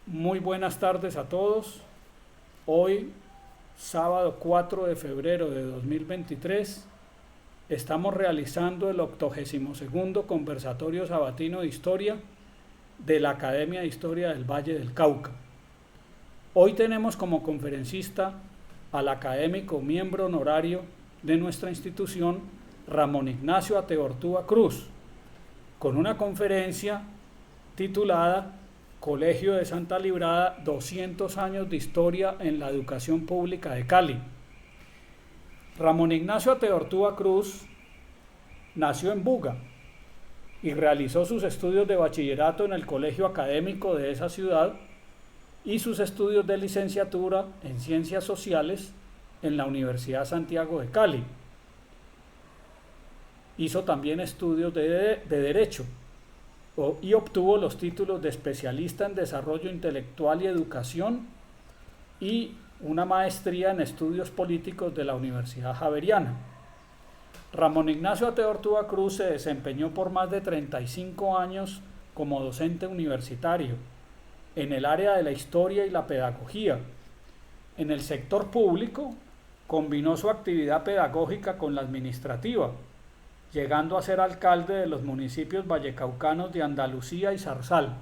Muy buenas tardes a todos. Hoy, sábado 4 de febrero de 2023, estamos realizando el 82º Conversatorio Sabatino de Historia de la Academia de Historia del Valle del Cauca. Hoy tenemos como conferencista al académico miembro honorario de nuestra institución, Ramón Ignacio Ateortúa Cruz, con una conferencia titulada Colegio de Santa Librada, 200 años de historia en la educación pública de Cali. Ramón Ignacio Ateortúa Cruz nació en Buga y realizó sus estudios de bachillerato en el colegio académico de esa ciudad y sus estudios de licenciatura en Ciencias Sociales en la Universidad Santiago de Cali. Hizo también estudios de Derecho y obtuvo los títulos de especialista en desarrollo intelectual y educación y una maestría en estudios políticos de la Universidad Javeriana. Ramón Ignacio Ateortúa Cruz se desempeñó por más de 35 años como docente universitario en el área de la historia y la pedagogía. En el sector público combinó su actividad pedagógica con la administrativa, llegando a ser alcalde de los municipios vallecaucanos de Andalucía y Zarzal.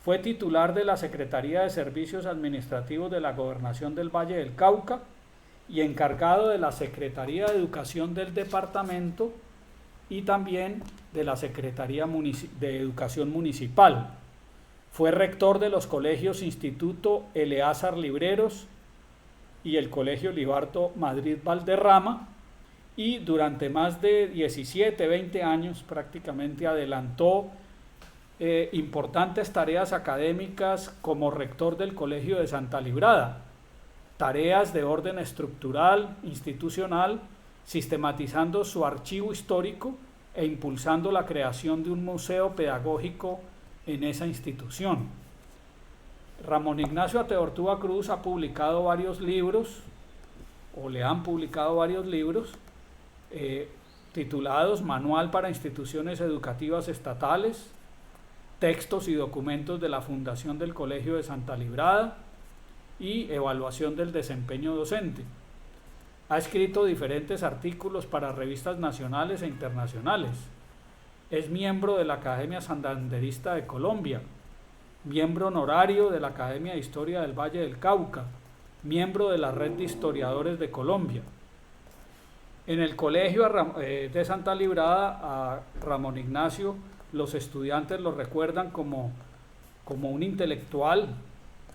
Fue titular de la Secretaría de Servicios Administrativos de la Gobernación del Valle del Cauca y encargado de la Secretaría de Educación del departamento y también de la Secretaría de Educación Municipal. Fue rector de los colegios Instituto Eleazar Libreros y el Colegio Libardo Madrid Valderrama, y durante más de 17, 20 años prácticamente adelantó importantes tareas académicas como rector del Colegio de Santa Librada, tareas de orden estructural, institucional, sistematizando su archivo histórico e impulsando la creación de un museo pedagógico en esa institución. Ramón Ignacio Ateortúa Cruz ha publicado varios libros, o le han publicado varios libros, titulados Manual para Instituciones Educativas Estatales, Textos y Documentos de la Fundación del Colegio de Santa Librada y Evaluación del Desempeño Docente. Ha escrito diferentes artículos para revistas nacionales e internacionales. Es miembro de la Academia Santanderista de Colombia, miembro honorario de la Academia de Historia del Valle del Cauca, miembro de la Red de Historiadores de Colombia. En el colegio de Santa Librada, a Ramón Ignacio, los estudiantes lo recuerdan como un intelectual,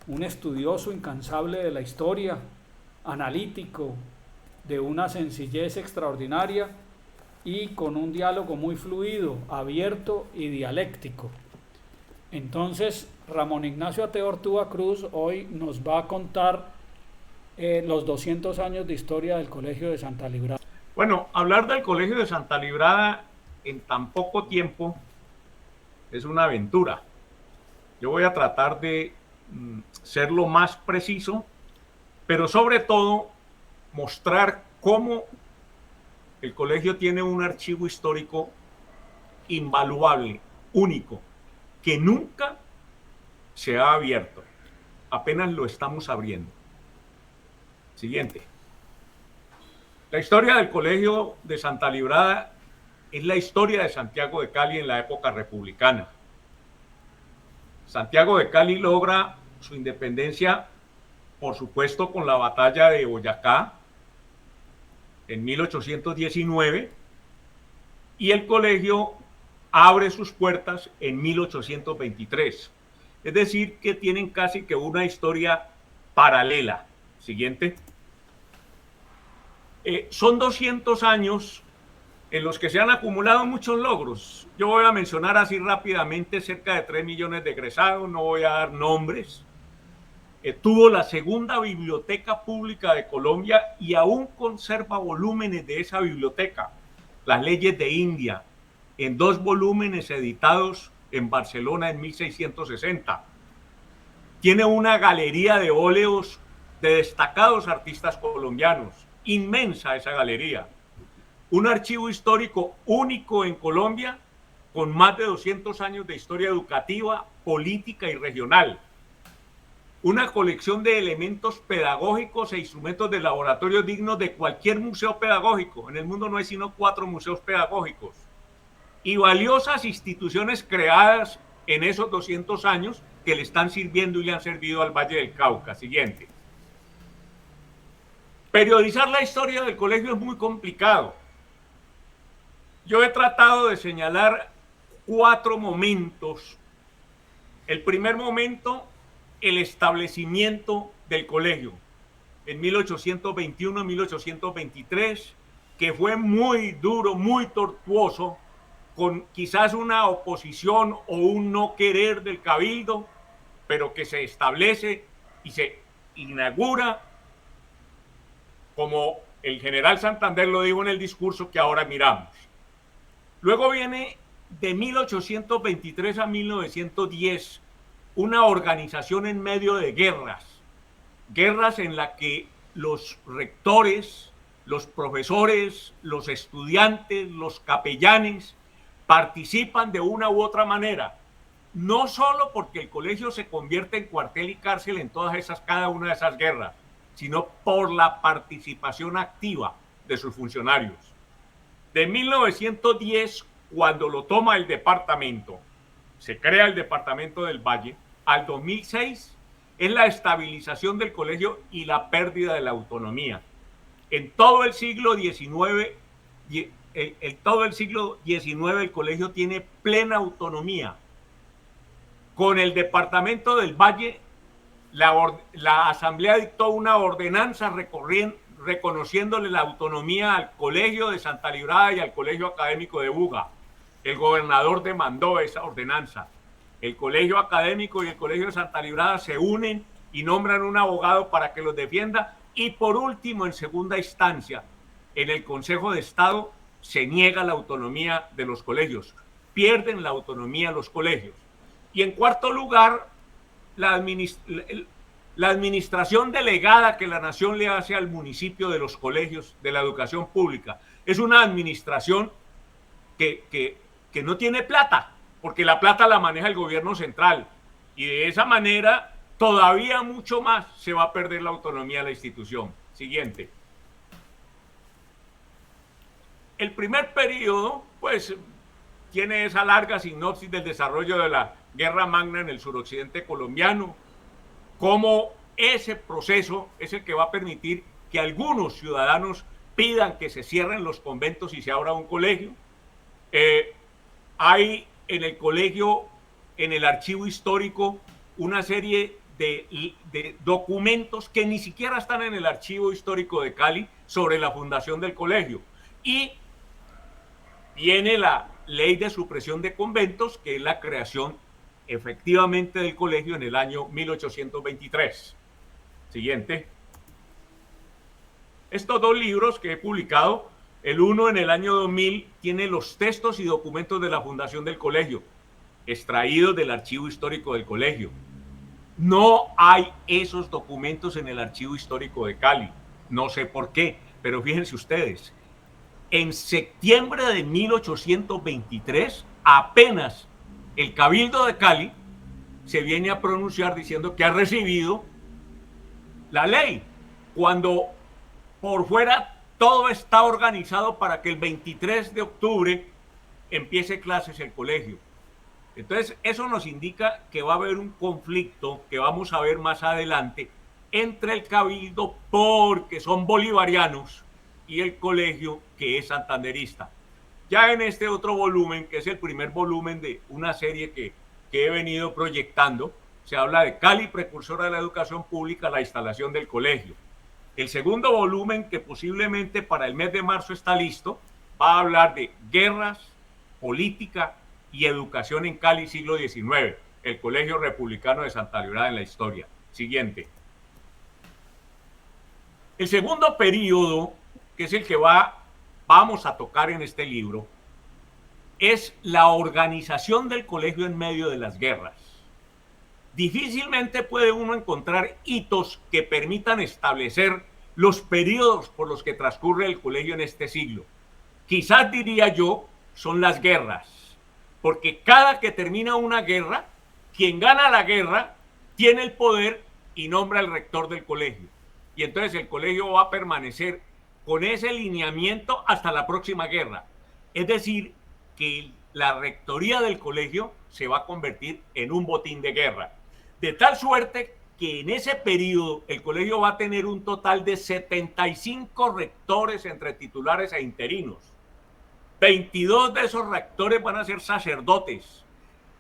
un estudioso incansable de la historia, analítico, de una sencillez extraordinaria y con un diálogo muy fluido, abierto y dialéctico. Entonces, Ramón Ignacio Ateortúa Cruz hoy nos va a contar los 200 años de historia del Colegio de Santa Librada. Bueno, hablar del Colegio de Santa Librada en tan poco tiempo es una aventura. Yo voy a tratar de ser lo más preciso, pero sobre todo mostrar cómo el colegio tiene un archivo histórico invaluable, único, que nunca se ha abierto. Apenas lo estamos abriendo. Siguiente. La historia del Colegio de Santa Librada es la historia de Santiago de Cali en la época republicana. Santiago de Cali logra su independencia, por supuesto, con la batalla de Boyacá en 1819, y el colegio abre sus puertas en 1823. Es decir, que tienen casi que una historia paralela. Siguiente. Son 200 años en los que se han acumulado muchos logros. Yo voy a mencionar así rápidamente cerca de 3 millones de egresados, no voy a dar nombres. Tuvo la segunda biblioteca pública de Colombia y aún conserva volúmenes de esa biblioteca, las leyes de India, en 2 volúmenes editados en Barcelona en 1660. Tiene una galería de óleos de destacados artistas colombianos, inmensa esa galería. Un archivo histórico único en Colombia, con más de 200 años de historia educativa, política y regional. una colección de elementos pedagógicos e instrumentos de laboratorio dignos de cualquier museo pedagógico. En el mundo no hay sino 4 museos pedagógicos. Y valiosas instituciones creadas en esos 200 años que le están sirviendo y le han servido al Valle del Cauca. Siguiente. Periodizar la historia del colegio es muy complicado. Yo he tratado de señalar 4 momentos. El primer momento, el establecimiento del colegio en 1821-1823, que fue muy duro, muy tortuoso, con quizás una oposición o un no querer del cabildo, pero que se establece y se inaugura, como el general Santander lo dijo en el discurso que ahora miramos. Luego viene de 1823 a 1910 una organización en medio de guerras en las que los rectores, los profesores, los estudiantes, los capellanes participan de una u otra manera, no solo porque el colegio se convierte en cuartel y cárcel en cada una de esas guerras, sino por la participación activa de sus funcionarios. De 1910, cuando lo toma el departamento, se crea el departamento del Valle, al 2006 es la estabilización del colegio y la pérdida de la autonomía. En todo el siglo XIX, el colegio tiene plena autonomía. Con el departamento del Valle, la asamblea dictó una ordenanza reconociéndole la autonomía al colegio de Santa Librada y al colegio académico de Buga. El gobernador demandó esa ordenanza. El colegio académico y el colegio de Santa Librada se unen y nombran un abogado para que los defienda. Y por último, en segunda instancia, en el Consejo de Estado se niega la autonomía de los colegios. Pierden la autonomía los colegios. Y en cuarto lugar, la administración delegada que la nación le hace al municipio de los colegios de la educación pública. Es una administración que no tiene plata, porque la plata la maneja el gobierno central. Y de esa manera, todavía mucho más se va a perder la autonomía de la institución. Siguiente. El primer periodo, pues, tiene esa larga sinopsis del desarrollo de la Guerra Magna en el suroccidente colombiano, cómo ese proceso es el que va a permitir que algunos ciudadanos pidan que se cierren los conventos y se abra un colegio. Hay en el colegio, en el archivo histórico, una serie de documentos que ni siquiera están en el archivo histórico de Cali sobre la fundación del colegio. Y viene la ley de supresión de conventos, que es la creación efectivamente del colegio en el año 1823. Siguiente. Estos 2 libros que he publicado, el uno en el año 2000 tiene los textos y documentos de la fundación del colegio, extraídos del archivo histórico del colegio. No hay esos documentos en el archivo histórico de Cali. No sé por qué, pero fíjense ustedes, en septiembre de 1823, apenas el Cabildo de Cali se viene a pronunciar diciendo que ha recibido la ley, cuando por fuera todo está organizado para que el 23 de octubre empiece clases el colegio. Entonces, eso nos indica que va a haber un conflicto que vamos a ver más adelante entre el Cabildo, porque son bolivarianos, y el colegio, que es santanderista. Ya en este otro volumen, que es el primer volumen de una serie que he venido proyectando, se habla de Cali, precursora de la educación pública, la instalación del colegio. El segundo volumen, que posiblemente para el mes de marzo está listo, va a hablar de guerras, política y educación en Cali, siglo XIX, el Colegio Republicano de Santa Librada en la historia. Siguiente. El segundo periodo, que es el que vamos a tocar en este libro, es la organización del colegio en medio de las guerras. Difícilmente puede uno encontrar hitos que permitan establecer los periodos por los que transcurre el colegio en este siglo. Quizás, diría yo, son las guerras, porque cada que termina una guerra, quien gana la guerra tiene el poder y nombra el rector del colegio. Y entonces el colegio va a permanecer con ese lineamiento hasta la próxima guerra. Es decir, que la rectoría del colegio se va a convertir en un botín de guerra. De tal suerte que en ese periodo el colegio va a tener un total de 75 rectores entre titulares e interinos. 22 de esos rectores van a ser sacerdotes,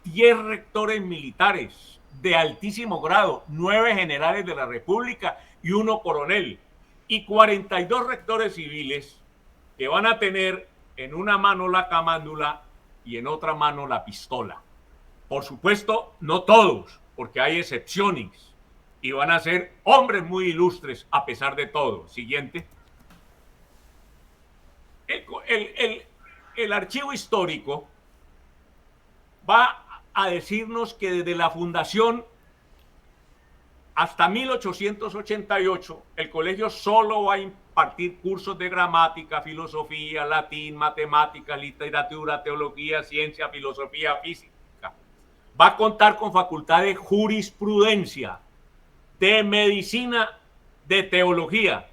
10 rectores militares de altísimo grado, 9 generales de la República y 1 coronel, y 42 rectores civiles que van a tener en una mano la camándula y en otra mano la pistola. Por supuesto, no todos, porque hay excepciones, y van a ser hombres muy ilustres a pesar de todo. Siguiente. El archivo histórico va a decirnos que desde la fundación hasta 1888 el colegio solo va a impartir cursos de gramática, filosofía, latín, matemáticas, literatura, teología, ciencia, filosofía, física. Va a contar con facultad de jurisprudencia, de medicina, de teología,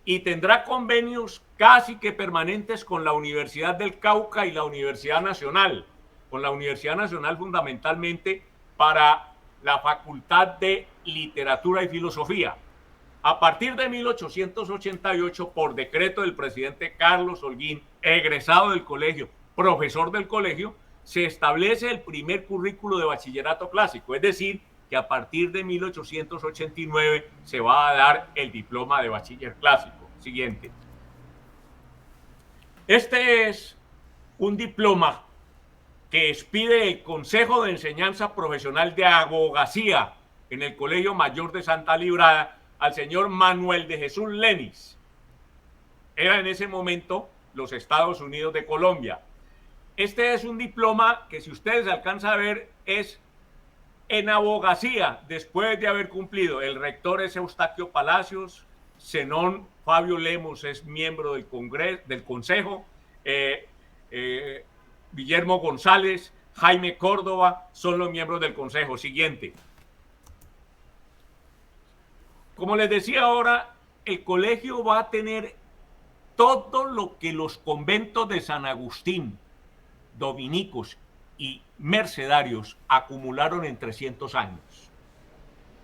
y tendrá convenios casi que permanentes con la Universidad del Cauca y la Universidad Nacional. Con la Universidad Nacional fundamentalmente para la Facultad de Literatura y Filosofía. A partir de 1888, por decreto del presidente Carlos Holguín, egresado del colegio, profesor del colegio, se establece el primer currículo de bachillerato clásico, es decir, que a partir de 1889 se va a dar el diploma de bachiller clásico. Siguiente. Este es un diploma que expide el Consejo de Enseñanza Profesional de Abogacía en el Colegio Mayor de Santa Librada al señor Manuel de Jesús Lenis. Era en ese momento los Estados Unidos de Colombia. Este es un diploma que, si ustedes alcanzan a ver, es en abogacía después de haber cumplido. El rector es Eustaquio Palacios, Zenón Fabio Lemos es miembro del Consejo, Guillermo González, Jaime Córdoba son los miembros del Consejo. Siguiente. Como les decía ahora, el colegio va a tener todo lo que los conventos de San Agustín, dominicos y mercedarios acumularon en 300 años.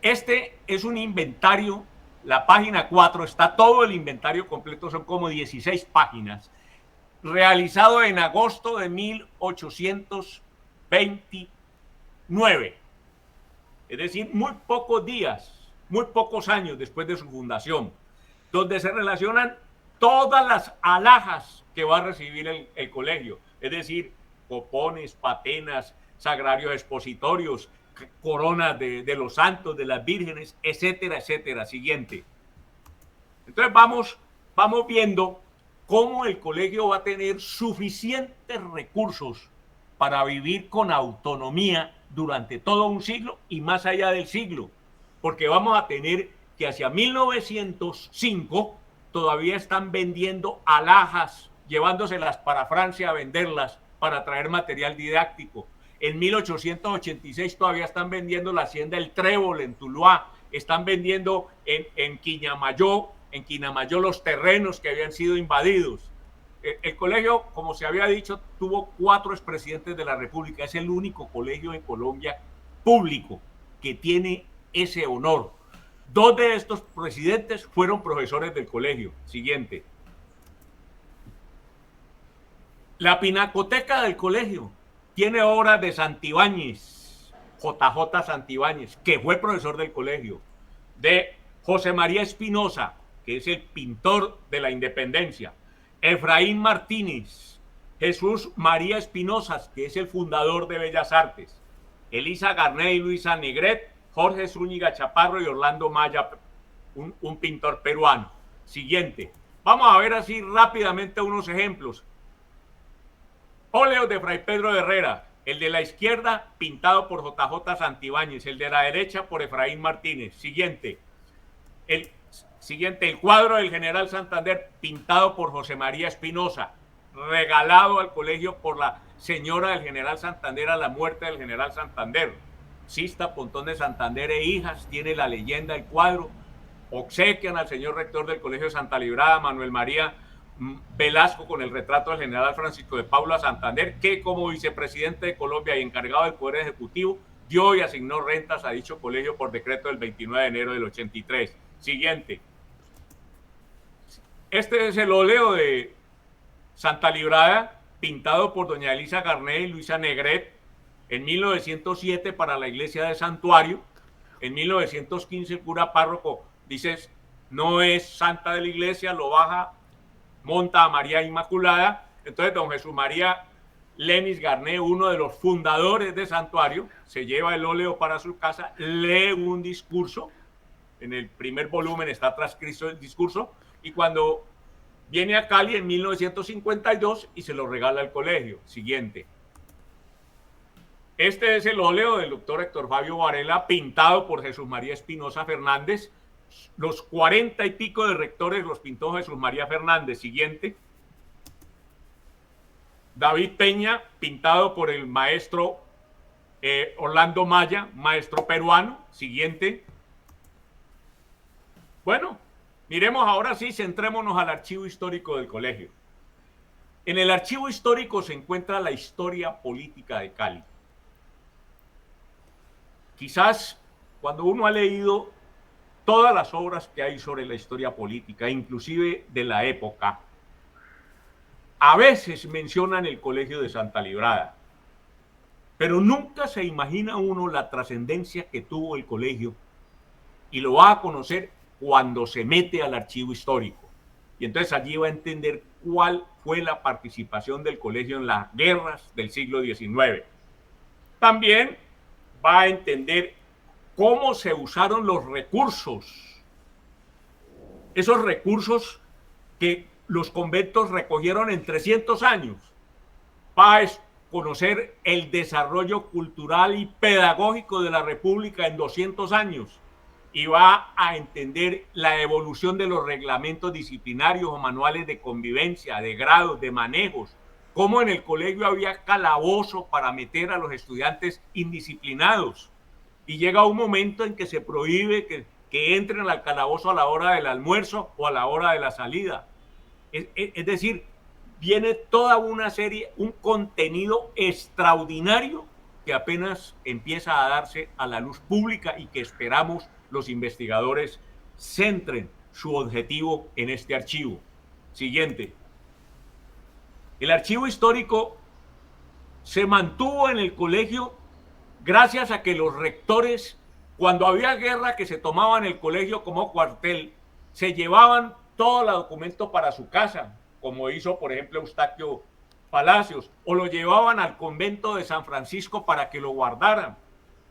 Este es un inventario, la página 4 está todo el inventario completo, son como 16 páginas, realizado en agosto de 1829, es decir, muy pocos días, muy pocos años después de su fundación, donde se relacionan todas las alhajas que va a recibir el colegio, es decir, copones, patenas, sagrarios expositorios, coronas de los santos, de las vírgenes, etcétera, etcétera. Siguiente. Entonces vamos viendo cómo el colegio va a tener suficientes recursos para vivir con autonomía durante todo un siglo y más allá del siglo, porque vamos a tener que hacia 1905 todavía están vendiendo alhajas, llevándoselas para Francia a venderlas para traer material didáctico. En 1886 todavía están vendiendo la hacienda El Trébol en Tuluá, están vendiendo en Quinamayó los terrenos que habían sido invadidos. El colegio, como se había dicho, tuvo 4 expresidentes de la República. Es el único colegio en Colombia público que tiene ese honor. 2 de estos presidentes fueron profesores del colegio. Siguiente. La pinacoteca del colegio tiene obras de Santibáñez, JJ Santibáñez, que fue profesor del colegio, de José María Espinosa, que es el pintor de la independencia, Efraín Martínez, Jesús María Espinosa, que es el fundador de Bellas Artes, Elisa Garnet y Luisa Negret, Jorge Zúñiga Chaparro y Orlando Maya, un pintor peruano. Siguiente. Vamos a ver así rápidamente unos ejemplos. Óleos de Fray Pedro de Herrera, el de la izquierda pintado por JJ Santibáñez, el de la derecha por Efraín Martínez. Siguiente. El cuadro del general Santander pintado por José María Espinosa, regalado al colegio por la señora del general Santander a la muerte del general Santander. Sixta Pontón de Santander e hijas, tiene la leyenda, el cuadro. Obsequian al señor rector del Colegio de Santa Librada, Manuel María Velasco, con el retrato del general Francisco de Paula Santander, que como vicepresidente de Colombia y encargado del Poder Ejecutivo, dio y asignó rentas a dicho colegio por decreto del 29 de enero del 83. Siguiente. Este es el óleo de Santa Librada, pintado por doña Elisa Garnet y Luisa Negret en 1907 para la iglesia de Santuario. En 1915 el cura párroco dice, no es santa de la iglesia, lo baja, monta a María Inmaculada. Entonces don Jesús María Lenis Garnet, uno de los fundadores de Santuario, se lleva el óleo para su casa, lee un discurso, en el primer volumen está transcrito el discurso, y cuando viene a Cali en 1952 y se lo regala al colegio. Siguiente. Este es el óleo del doctor Héctor Fabio Varela, pintado por Jesús María Espinosa Fernández. Los 40 y pico de rectores los pintó Jesús María Fernández. Siguiente. David Peña, pintado por el maestro Orlando Maya, maestro peruano. Siguiente. Bueno, miremos ahora sí, centrémonos al archivo histórico del colegio. En el archivo histórico se encuentra la historia política de Cali. Quizás cuando uno ha leído todas las obras que hay sobre la historia política, inclusive de la época, a veces mencionan el Colegio de Santa Librada, pero nunca se imagina uno la trascendencia que tuvo el colegio, y lo va a conocer cuando se mete al archivo histórico. Y entonces allí va a entender cuál fue la participación del colegio en las guerras del siglo XIX. También va a entender cómo se usaron los recursos, esos recursos que los conventos recogieron en 300 años. Va a conocer el desarrollo cultural y pedagógico de la República en 200 años y va a entender la evolución de los reglamentos disciplinarios o manuales de convivencia, de grados, de manejos, cómo en el colegio había calabozo para meter a los estudiantes indisciplinados. Y llega un momento en que se prohíbe que entren al calabozo a la hora del almuerzo o a la hora de la salida. Es decir, viene toda una serie, un contenido extraordinario que apenas empieza a darse a la luz pública y que esperamos los investigadores centren su objetivo en este archivo. Siguiente. El archivo histórico se mantuvo en el colegio gracias a que los rectores, cuando había guerra, que se tomaban el colegio como cuartel, se llevaban todo el documento para su casa, como hizo, por ejemplo, Eustaquio Palacios, o lo llevaban al convento de San Francisco para que lo guardaran,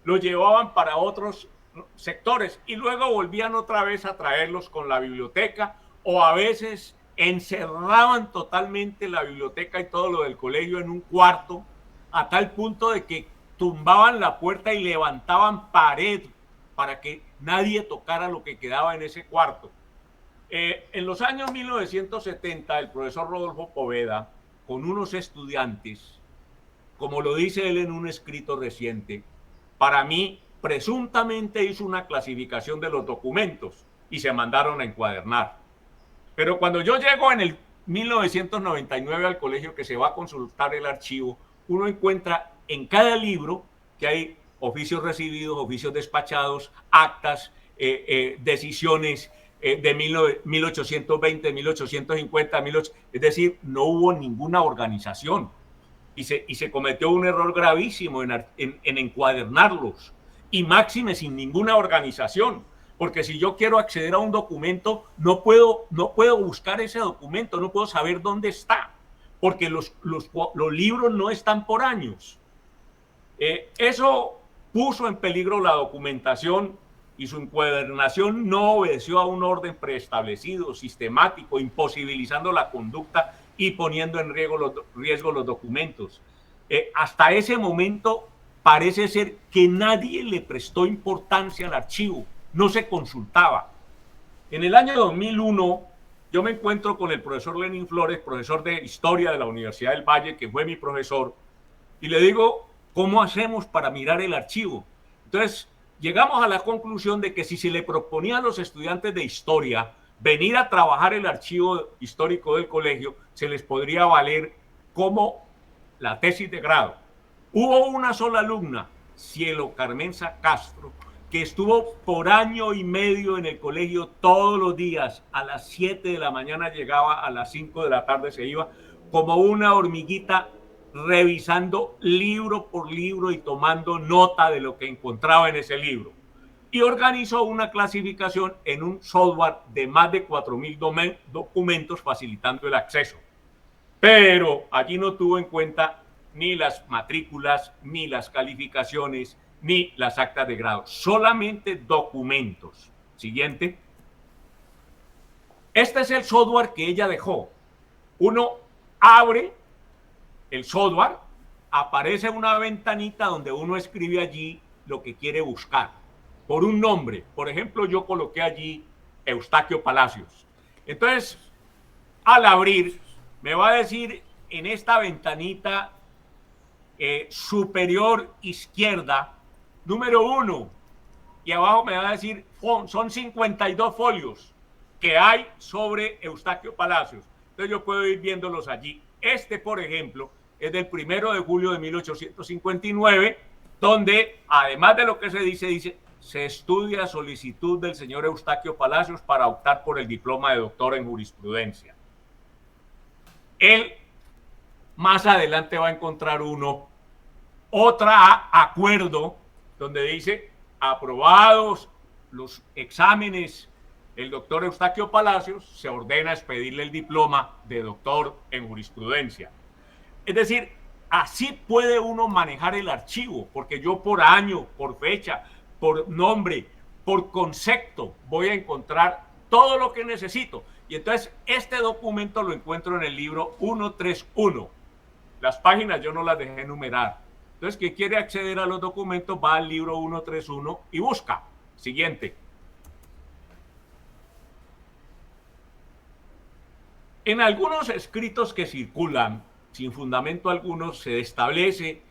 lo llevaban para otros sectores y luego volvían otra vez a traerlos con la biblioteca, o a veces encerraban totalmente la biblioteca y todo lo del colegio en un cuarto, a tal punto de que tumbaban la puerta y levantaban pared para que nadie tocara lo que quedaba en ese cuarto. En los años 1970, el profesor Rodolfo Poveda, con unos estudiantes, como lo dice él en un escrito reciente, para mí presuntamente hizo una clasificación de los documentos y se mandaron a encuadernar. Pero cuando yo llego en el 1999 al colegio, que se va a consultar el archivo, uno encuentra en cada libro que hay oficios recibidos, oficios despachados, actas, decisiones de 1820, 1850, es decir, no hubo ninguna organización y se cometió un error gravísimo en encuadernarlos, y máxime sin ninguna organización, porque si yo quiero acceder a un documento no puedo buscar ese documento, no puedo saber dónde está, porque los libros no están por años. Eso puso en peligro la documentación, y su encuadernación no obedeció a un orden preestablecido, sistemático, imposibilitando la conducta y poniendo en riesgo los documentos. Hasta ese momento parece ser que nadie le prestó importancia al archivo, no se consultaba. En el año 2001 yo me encuentro con el profesor Lenin Flores, profesor de Historia de la Universidad del Valle, que fue mi profesor, y le digo, ¿cómo hacemos para mirar el archivo? Entonces, llegamos a la conclusión de que si se le proponía a los estudiantes de historia venir a trabajar el archivo histórico del colegio, se les podría valer como la tesis de grado. Hubo una sola alumna, Cielo Carmenza Castro, que estuvo por año y medio en el colegio todos los días. A las 7 de la mañana llegaba, a las 5 de la tarde se iba, como una hormiguita, revisando libro por libro y tomando nota de lo que encontraba en ese libro. Y organizó una clasificación en un software de más de 4.000 documentos, facilitando el acceso. Pero allí no tuvo en cuenta ni las matrículas, ni las calificaciones, ni las actas de grado, solamente documentos. Siguiente. Este es el software que ella dejó. Uno abre el software, aparece una ventanita donde uno escribe allí lo que quiere buscar por un nombre. Por ejemplo, yo coloqué allí Eustaquio Palacios. Entonces, al abrir, me va a decir en esta ventanita superior izquierda, número 1, y abajo me va a decir, son 52 folios que hay sobre Eustaquio Palacios. Entonces yo puedo ir viéndolos allí. Este, por ejemplo, es del 1 de julio de 1859, donde, además de lo que se dice, se estudia solicitud del señor Eustaquio Palacios para optar por el diploma de doctor en jurisprudencia. Él más adelante va a encontrar otro acuerdo donde dice, aprobados los exámenes, el doctor Eustaquio Palacios se ordena expedirle el diploma de doctor en jurisprudencia. Es decir, así puede uno manejar el archivo, porque yo por año, por fecha, por nombre, por concepto, voy a encontrar todo lo que necesito. Y entonces este documento lo encuentro en el libro 131. Las páginas yo no las dejé numerar. Entonces, quien quiere acceder a los documentos va al libro 131 y busca. Siguiente. En algunos escritos que circulan, sin fundamento alguno, se establece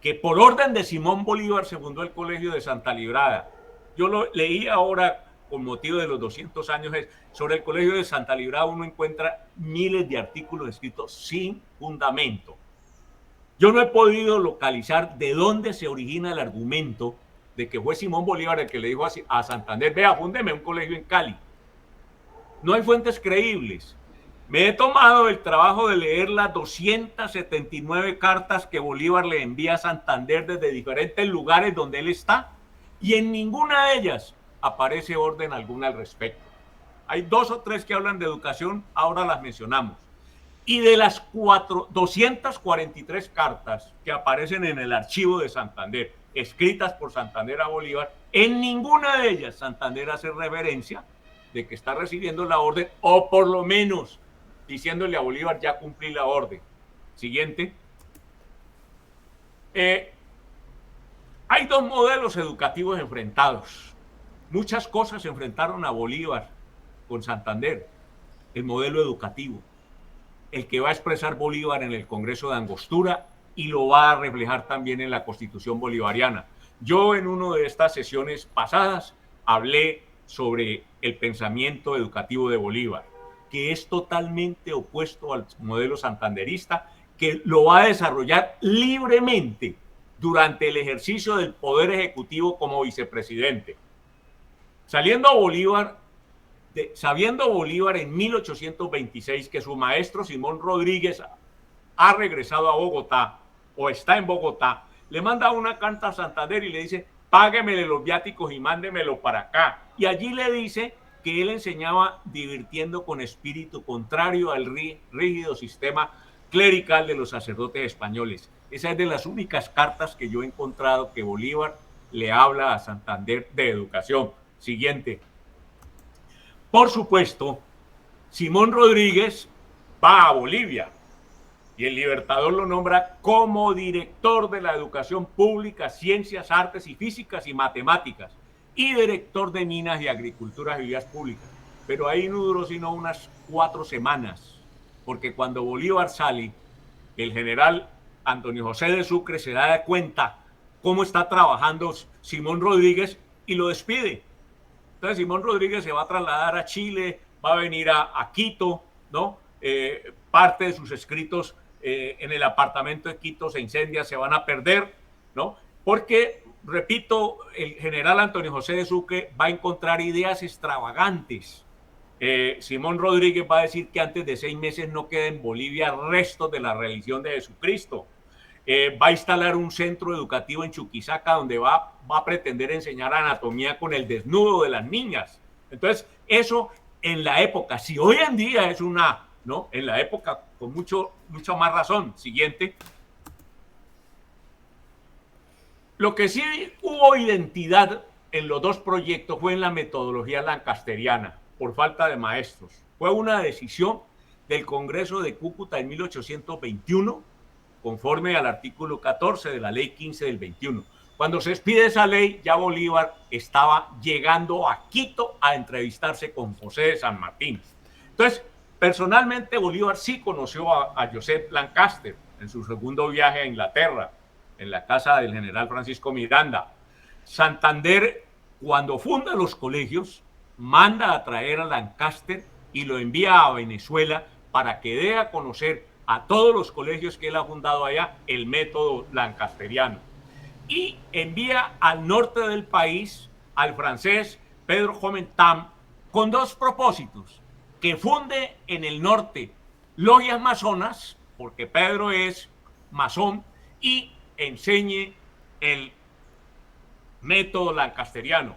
que por orden de Simón Bolívar se fundó el Colegio de Santa Librada. Yo lo leí ahora con motivo de los 200 años. Sobre el Colegio de Santa Librada uno encuentra miles de artículos escritos sin fundamento. Yo no he podido localizar de dónde se origina el argumento de que fue Simón Bolívar el que le dijo a Santander, vea, fúndeme un colegio en Cali. No hay fuentes creíbles. Me he tomado el trabajo de leer las 279 cartas que Bolívar le envía a Santander desde diferentes lugares donde él está, y en ninguna de ellas aparece orden alguna al respecto. Hay 2 o 3 que hablan de educación, ahora las mencionamos. Y de las 243 cartas que aparecen en el archivo de Santander, escritas por Santander a Bolívar, en ninguna de ellas Santander hace referencia de que está recibiendo la orden, o por lo menos diciéndole a Bolívar, ya cumplí la orden. Siguiente. Hay 2 modelos educativos enfrentados. Muchas cosas enfrentaron a Bolívar con Santander. El modelo educativo, el que va a expresar Bolívar en el Congreso de Angostura y lo va a reflejar también en la Constitución bolivariana. Yo en una de estas sesiones pasadas hablé sobre el pensamiento educativo de Bolívar, que es totalmente opuesto al modelo santanderista, que lo va a desarrollar libremente durante el ejercicio del poder ejecutivo como vicepresidente. Sabiendo Bolívar en 1826 que su maestro Simón Rodríguez ha regresado a Bogotá o está en Bogotá, le manda una carta a Santander y le dice, páguemele los viáticos y mándemelo para acá. Y allí le dice que él enseñaba divirtiendo con espíritu contrario al rígido sistema clerical de los sacerdotes españoles. Esa es de las únicas cartas que yo he encontrado que Bolívar le habla a Santander de educación. Siguiente. Por supuesto, Simón Rodríguez va a Bolivia y el Libertador lo nombra como director de la educación pública, ciencias, artes y físicas y matemáticas, y director de minas y agricultura y vías públicas. Pero ahí no duró sino unas 4 semanas, porque cuando Bolívar sale, el general Antonio José de Sucre se da cuenta cómo está trabajando Simón Rodríguez y lo despide. Entonces Simón Rodríguez se va a trasladar a Chile, va a venir a Quito, ¿no? Parte de sus escritos en el apartamento de Quito se incendia, se van a perder, ¿no? Porque, repito, el general Antonio José de Sucre va a encontrar ideas extravagantes. Simón Rodríguez va a decir que antes de 6 meses no queda en Bolivia restos de la religión de Jesucristo. Va a instalar un centro educativo en Chuquisaca donde va a pretender enseñar anatomía con el desnudo de las niñas. Entonces, eso en la época, si hoy en día es una, ¿no? En la época con mucha más razón. Siguiente. Lo que sí hubo identidad en los dos proyectos fue en la metodología lancasteriana, por falta de maestros. Fue una decisión del Congreso de Cúcuta en 1821, conforme al artículo 14 de la ley 15 del 21. Cuando se expide esa ley, ya Bolívar estaba llegando a Quito a entrevistarse con José de San Martín. Entonces, personalmente Bolívar sí conoció a Joseph Lancaster en su segundo viaje a Inglaterra, en la casa del general Francisco Miranda. Santander, cuando funda los colegios, manda a traer a Lancaster y lo envía a Venezuela para que dé a conocer a todos los colegios que él ha fundado allá el método lancasteriano. Y envía al norte del país al francés Pedro Jomentam con dos propósitos: que funde en el norte logias masonas, porque Pedro es masón, y enseñe el método lancasteriano.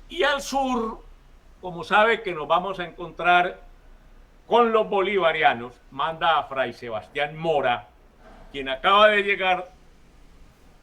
Y al sur, como sabe que nos vamos a encontrar con los bolivarianos, manda a Fray Sebastián Mora, quien acaba de llegar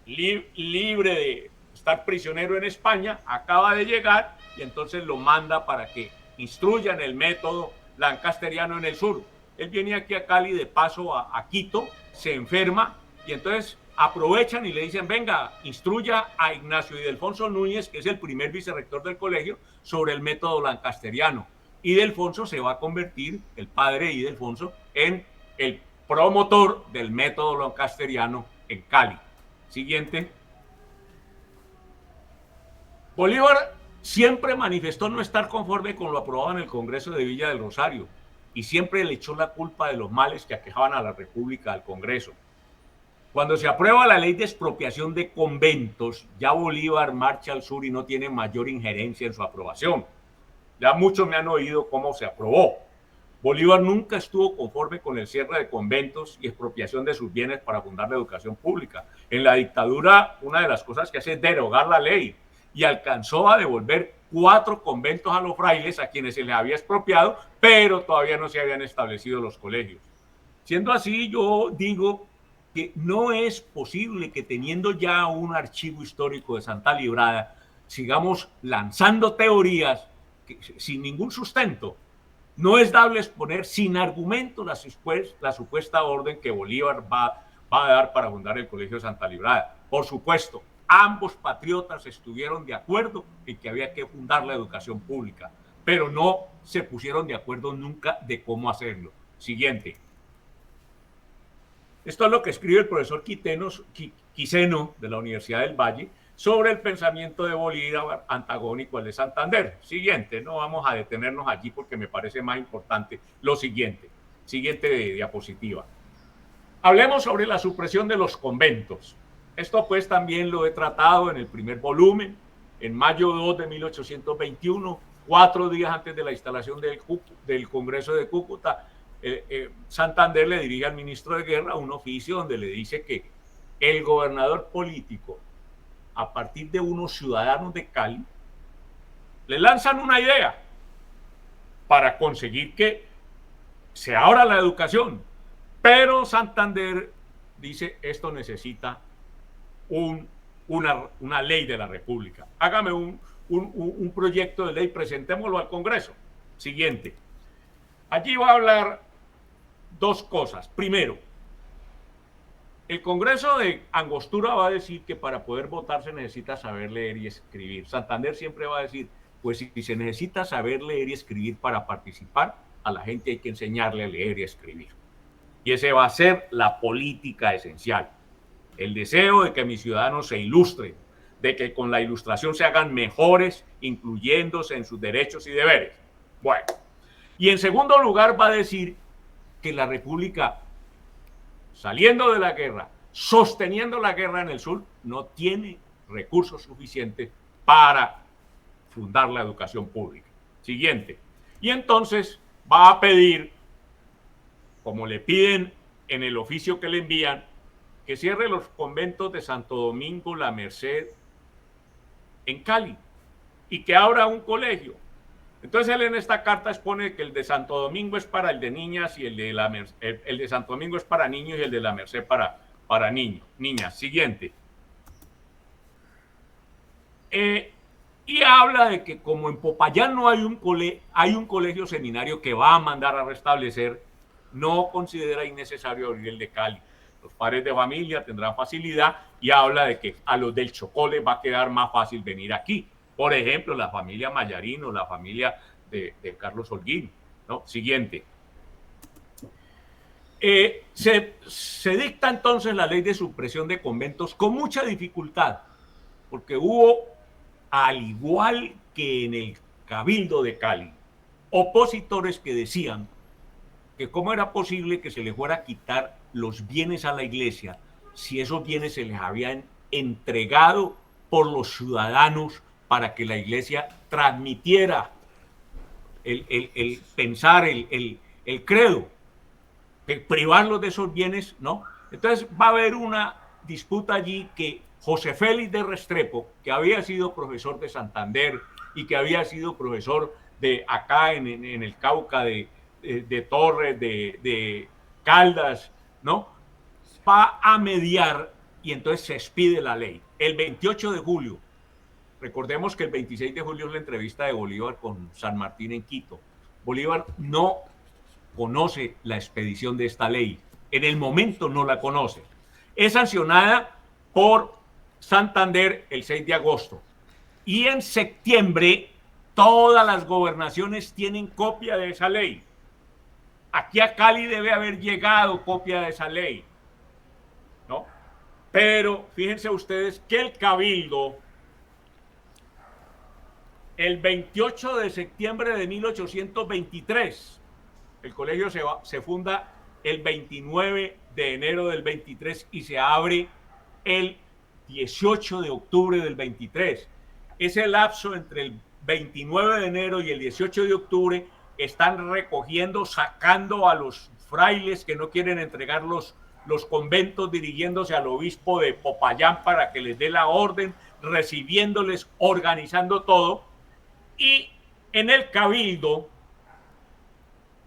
libre de estar prisionero en España, acaba de llegar, y entonces lo manda para que instruyan el método lancasteriano en el sur. Él viene aquí a Cali de paso a Quito, se enferma, y entonces aprovechan y le dicen: venga, instruya a Ignacio Ildefonso Núñez, que es el primer vicerrector del colegio, sobre el método lancasteriano. Ildefonso se va a convertir, el padre Ildefonso, en el promotor del método lancasteriano en Cali. Siguiente. Bolívar siempre manifestó no estar conforme con lo aprobado en el Congreso de Villa del Rosario y siempre le echó la culpa de los males que aquejaban a la República al Congreso. Cuando se aprueba la ley de expropiación de conventos, ya Bolívar marcha al sur y no tiene mayor injerencia en su aprobación. Ya muchos me han oído cómo se aprobó. Bolívar nunca estuvo conforme con el cierre de conventos y expropiación de sus bienes para fundar la educación pública. En la dictadura, una de las cosas que hace es derogar la ley y alcanzó a devolver 4 conventos a los frailes a quienes se les había expropiado, pero todavía no se habían establecido los colegios. Siendo así, yo digo que no es posible que, teniendo ya un archivo histórico de Santa Librada, sigamos lanzando teorías sin ningún sustento. No es dable exponer sin argumento la supuesta orden que Bolívar va a dar para fundar el Colegio de Santa Librada. Por supuesto, ambos patriotas estuvieron de acuerdo en que había que fundar la educación pública, pero no se pusieron de acuerdo nunca de cómo hacerlo. Siguiente. Esto es lo que escribe el profesor Quiseno de la Universidad del Valle sobre el pensamiento de Bolívar antagónico al de Santander. Siguiente, no vamos a detenernos allí porque me parece más importante lo siguiente. Siguiente diapositiva. Hablemos sobre la supresión de los conventos. Esto pues también lo he tratado en el primer volumen, en mayo 2 de 1821, 4 días antes de la instalación del Congreso de Cúcuta. Santander le dirige al ministro de Guerra un oficio donde le dice que el gobernador político, a partir de unos ciudadanos de Cali, le lanzan una idea para conseguir que se abra la educación, pero Santander dice: esto necesita una ley de la República. Hágame un proyecto de ley, presentémoslo al Congreso. Siguiente. Allí va a hablar 2 cosas. Primero, el Congreso de Angostura va a decir que para poder votar se necesita saber leer y escribir. Santander siempre va a decir: pues si se necesita saber leer y escribir para participar, a la gente hay que enseñarle a leer y escribir. Y esa va a ser la política esencial. el deseo de que mis ciudadanos se ilustren, de que con la ilustración se hagan mejores, incluyéndose en sus derechos y deberes. Bueno, y en segundo lugar va a decir que la República, saliendo de la guerra, sosteniendo la guerra en el sur, no tiene recursos suficientes para fundar la educación pública. Siguiente. Y entonces va a pedir, como le piden en el oficio que le envían, que cierre los conventos de Santo Domingo, La Merced, en Cali, y que abra un colegio. Entonces él en esta carta expone que el de Santo Domingo es para el de niñas y el de Santo Domingo es para niños y el de La Merced para niños, niñas. Siguiente. Y habla de que como en Popayán no hay un colegio seminario que va a mandar a restablecer, no considera innecesario abrir el de Cali. Los padres de familia tendrán facilidad y habla de que a los del Chocó les va a quedar más fácil venir aquí. Por ejemplo, la familia Mayarino, la familia de Carlos Holguín, ¿no? Siguiente. Se dicta entonces la ley de supresión de conventos con mucha dificultad, porque hubo, al igual que en el Cabildo de Cali, opositores que decían que cómo era posible que se le fuera a quitar los bienes a la iglesia si esos bienes se les habían entregado por los ciudadanos para que la iglesia transmitiera el pensar, el credo, que privarlos de esos bienes, ¿no? Entonces va a haber una disputa allí que José Félix de Restrepo, que había sido profesor de Santander y que había sido profesor de acá en el Cauca, de Torres, de Caldas, ¿no? Va a mediar y entonces se expide la ley. El 28 de julio, recordemos que el 26 de julio es la entrevista de Bolívar con San Martín en Quito. Bolívar no conoce la expedición de esta ley. En el momento no la conoce. Es sancionada por Santander el 6 de agosto. Y en septiembre todas las gobernaciones tienen copia de esa ley. Aquí a Cali debe haber llegado copia de esa ley, ¿no? Pero fíjense ustedes que el Cabildo, el 28 de septiembre de 1823, el colegio se funda el 29 de enero del 23 y se abre el 18 de octubre del 23. Ese lapso entre el 29 de enero y el 18 de octubre están recogiendo, sacando a los frailes que no quieren entregar los conventos, dirigiéndose al obispo de Popayán para que les dé la orden, recibiéndoles, organizando todo. Y en el Cabildo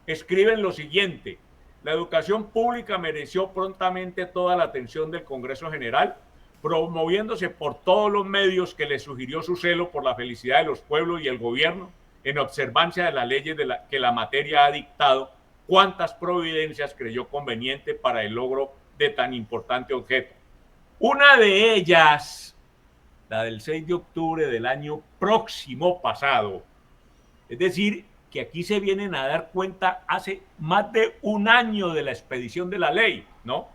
escriben lo siguiente: la educación pública mereció prontamente toda la atención del Congreso General, promoviéndose por todos los medios que le sugirió su celo por la felicidad de los pueblos y el gobierno, en observancia de las leyes que la materia ha dictado, cuantas providencias creyó conveniente para el logro de tan importante objeto. Una de ellas, la del 6 de octubre del año próximo pasado, es decir, que aquí se vienen a dar cuenta hace más de un año de la expedición de la ley, ¿no?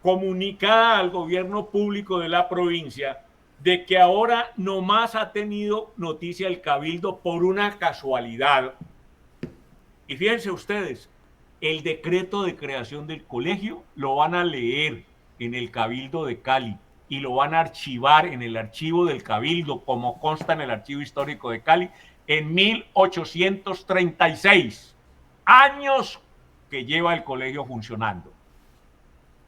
Comunicada al gobierno público de la provincia de que ahora nomás ha tenido noticia el Cabildo por una casualidad. Y fíjense ustedes, el decreto de creación del colegio lo van a leer en el Cabildo de Cali y lo van a archivar en el archivo del Cabildo, como consta en el archivo histórico de Cali, en 1836, años que lleva el colegio funcionando.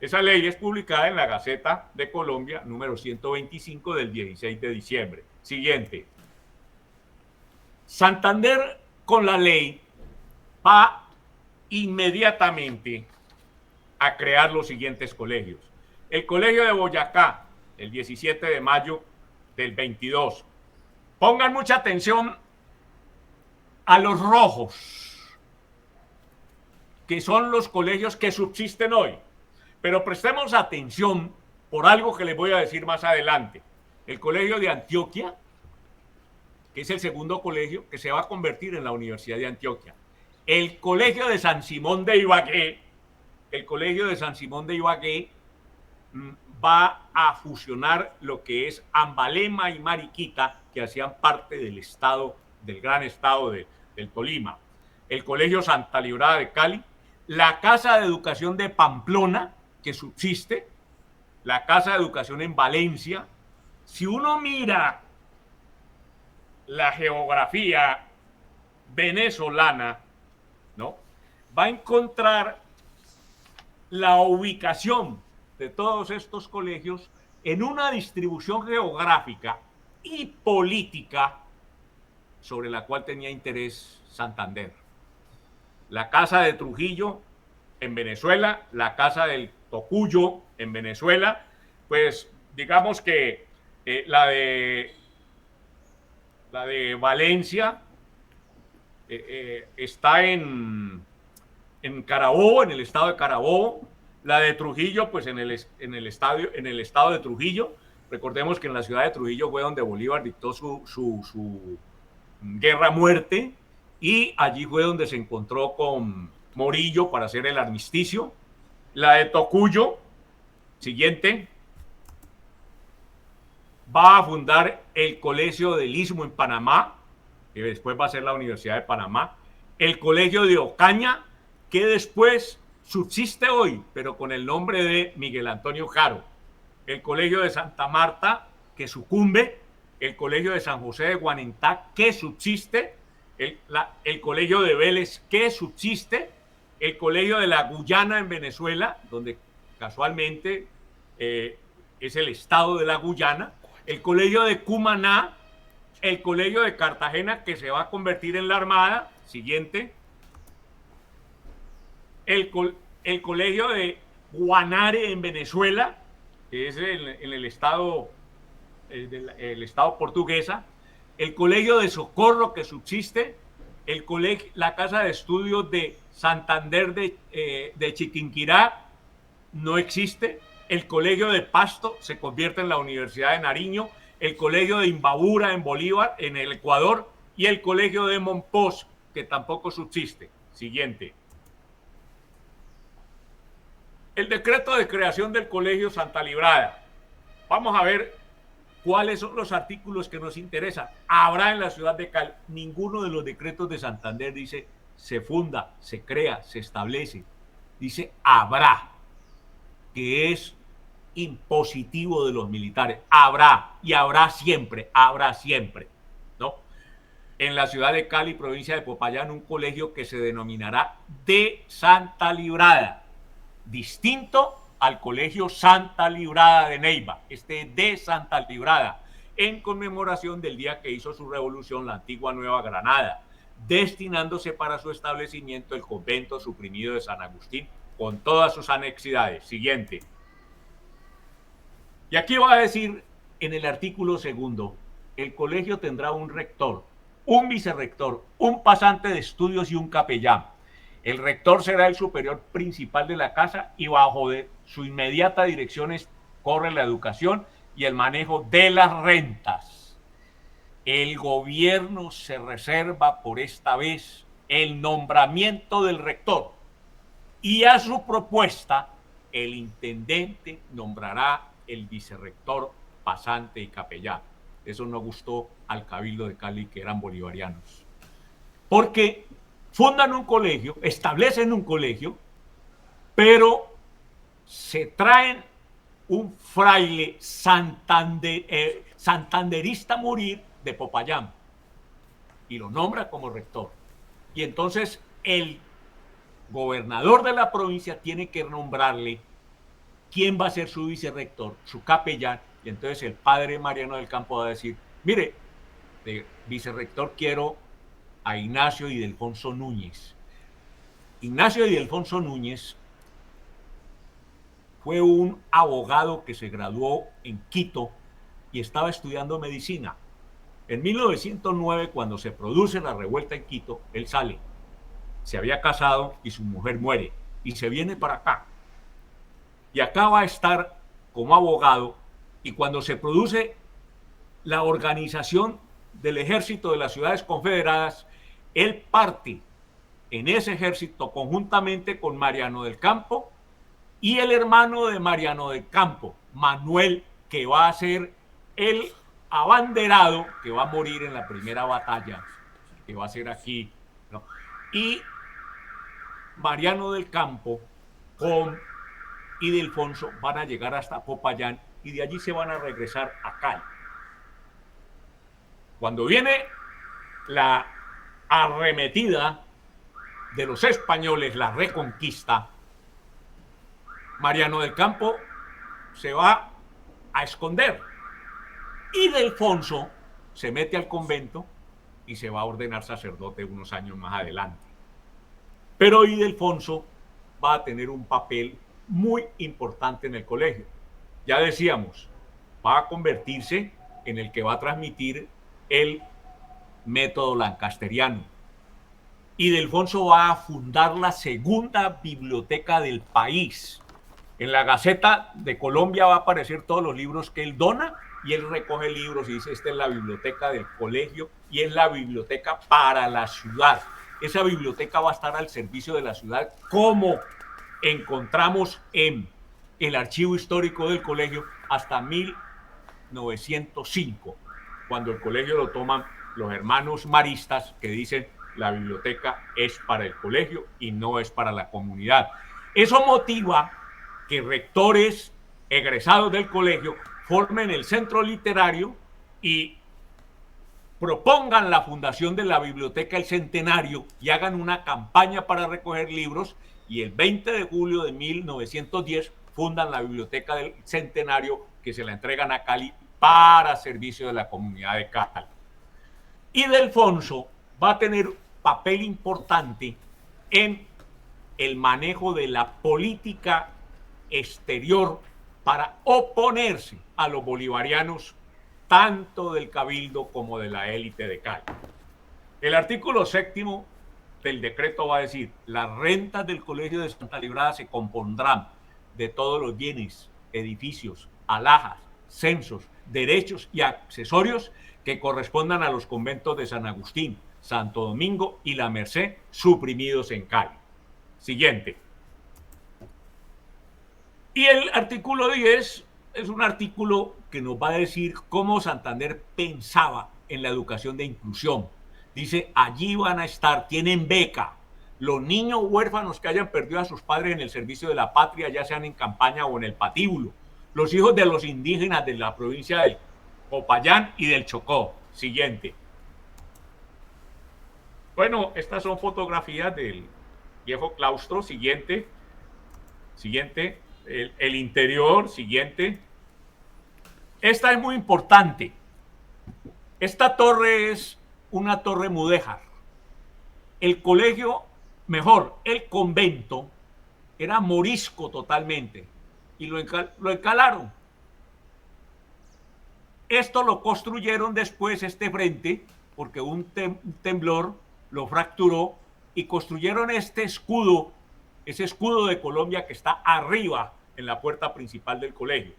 Esa ley es publicada en la Gaceta de Colombia, número 125 del 16 de diciembre. Siguiente. Santander, con la ley, va inmediatamente a crear los siguientes colegios. El Colegio de Boyacá, el 17 de mayo del 22. Pongan mucha atención a los rojos, que son los colegios que subsisten hoy. Pero prestemos atención por algo que les voy a decir más adelante. El Colegio de Antioquia, que es el segundo colegio que se va a convertir en la Universidad de Antioquia. El Colegio de San Simón de Ibagué, va a fusionar lo que es Ambalema y Mariquita, que hacían parte del estado, del gran estado del Tolima. El Colegio Santa Librada de Cali, la Casa de Educación de Pamplona, que subsiste, la Casa de Educación en Valencia. Si uno mira la geografía venezolana, ¿no?, va a encontrar la ubicación de todos estos colegios en una distribución geográfica y política sobre la cual tenía interés Santander. La Casa de Trujillo en Venezuela, la Casa del Tocuyo en Venezuela, pues digamos que la de Valencia está en Carabobo, en el estado de Carabobo. La de Trujillo, pues en el estado de Trujillo. Recordemos que en la ciudad de Trujillo fue donde Bolívar dictó su guerra a muerte, y allí fue donde se encontró con Morillo para hacer el armisticio. La de Tocuyo, siguiente, va a fundar el Colegio del Istmo en Panamá, que después va a ser la Universidad de Panamá. El Colegio de Ocaña, que después subsiste hoy, pero con el nombre de Miguel Antonio Jaro. El Colegio de Santa Marta, que sucumbe. El Colegio de San José de Guanentá, que subsiste. El Colegio de Vélez, que subsiste. El Colegio de la Guyana en Venezuela, donde casualmente es el estado de la Guyana. El Colegio de Cumaná. El Colegio de Cartagena, que se va a convertir en la Armada. Siguiente. El Colegio de Guanare en Venezuela, que es en el estado portuguesa. El Colegio de Socorro, que subsiste. La Casa de Estudios de Santander de Chiquinquirá no existe. El Colegio de Pasto se convierte en la Universidad de Nariño. El Colegio de Imbabura en Bolívar, en el Ecuador, y el Colegio de Monpós, que tampoco subsiste. Siguiente. El decreto de creación del Colegio Santa Librada. Vamos a ver cuáles son los artículos que nos interesan. Habrá en la ciudad de Cali. Ninguno de los decretos de Santander dice se funda, se crea, se establece. Dice habrá, que es impositivo de los militares. Habrá, y habrá siempre, ¿no? En la ciudad de Cali, provincia de Popayán, un colegio que se denominará de Santa Librada, distinto al Colegio Santa Librada de Neiva, de Santa Librada, en conmemoración del día que hizo su revolución la antigua Nueva Granada, destinándose para su establecimiento el convento suprimido de San Agustín, con todas sus anexidades. Siguiente. Y aquí va a decir en el artículo segundo, el colegio tendrá un rector, un vicerrector, un pasante de estudios y un capellán. El rector será el superior principal de la casa y bajo de su inmediata dirección corre la educación y el manejo de las rentas. El gobierno se reserva por esta vez el nombramiento del rector y a su propuesta el intendente nombrará el vicerrector, pasante y capellán. Eso no gustó al Cabildo de Cali, que eran bolivarianos. Porque fundan un colegio, establecen un colegio, pero se traen un fraile santanderista a morir de Popayán y lo nombra como rector. Y entonces el gobernador de la provincia tiene que nombrarle quién va a ser su vicerrector, su capellán, y entonces el padre Mariano del Campo va a decir, mire, de vicerrector quiero a Ignacio y Delfonso Núñez. Ignacio y Delfonso Núñez fue un abogado que se graduó en Quito y estaba estudiando medicina. En 1909, cuando se produce la revuelta en Quito, él sale. Se había casado y su mujer muere y se viene para acá. Y acá va a estar como abogado, y cuando se produce la organización del ejército de las ciudades confederadas, él parte en ese ejército conjuntamente con Mariano del Campo y el hermano de Mariano del Campo, Manuel, que va a ser el abanderado que va a morir en la primera batalla, que va a ser aquí, ¿no? Y Mariano del Campo con Ildefonso van a llegar hasta Popayán y de allí se van a regresar a Cali. Cuando viene la arremetida de los españoles, la reconquista, Mariano del Campo se va a esconder. Ildefonso se mete al convento y se va a ordenar sacerdote unos años más adelante. Pero Ildefonso va a tener un papel muy importante en el colegio. Ya decíamos, va a convertirse en el que va a transmitir el método lancasteriano. Ildefonso va a fundar la segunda biblioteca del país. En la Gaceta de Colombia va a aparecer todos los libros que él dona y él recoge libros y dice, esta es la biblioteca del colegio y es la biblioteca para la ciudad. Esa biblioteca va a estar al servicio de la ciudad, como encontramos en el archivo histórico del colegio hasta 1905, cuando el colegio lo toman los hermanos maristas que dicen la biblioteca es para el colegio y no es para la comunidad. Eso motiva que rectores egresados del colegio formen el centro literario y propongan la fundación de la Biblioteca El Centenario y hagan una campaña para recoger libros, y el 20 de julio de 1910 fundan la Biblioteca del Centenario, que se la entregan a Cali para servicio de la comunidad de Cali. Ildefonso va a tener papel importante en el manejo de la política exterior para oponerse a los bolivarianos, tanto del cabildo como de la élite de Cali. El artículo 7º del decreto va a decir: las rentas del Colegio de Santa Librada se compondrán de todos los bienes, edificios, alhajas, censos, derechos y accesorios que correspondan a los conventos de San Agustín, Santo Domingo y La Merced, suprimidos en Cali. Siguiente. Y el artículo 10 es un artículo que nos va a decir cómo Santander pensaba en la educación de inclusión. Dice, allí van a estar, tienen beca, los niños huérfanos que hayan perdido a sus padres en el servicio de la patria, ya sean en campaña o en el patíbulo, los hijos de los indígenas de la provincia del Popayán y del Chocó. Siguiente. Bueno, estas son fotografías del viejo claustro. Siguiente. Siguiente. El interior. Siguiente. Esta es muy importante. Esta torre es una torre mudéjar. El colegio, mejor, el convento, era morisco totalmente y lo encalaron. Esto lo construyeron después, este frente, porque un temblor lo fracturó y construyeron este escudo, ese escudo de Colombia que está arriba en la puerta principal del colegio.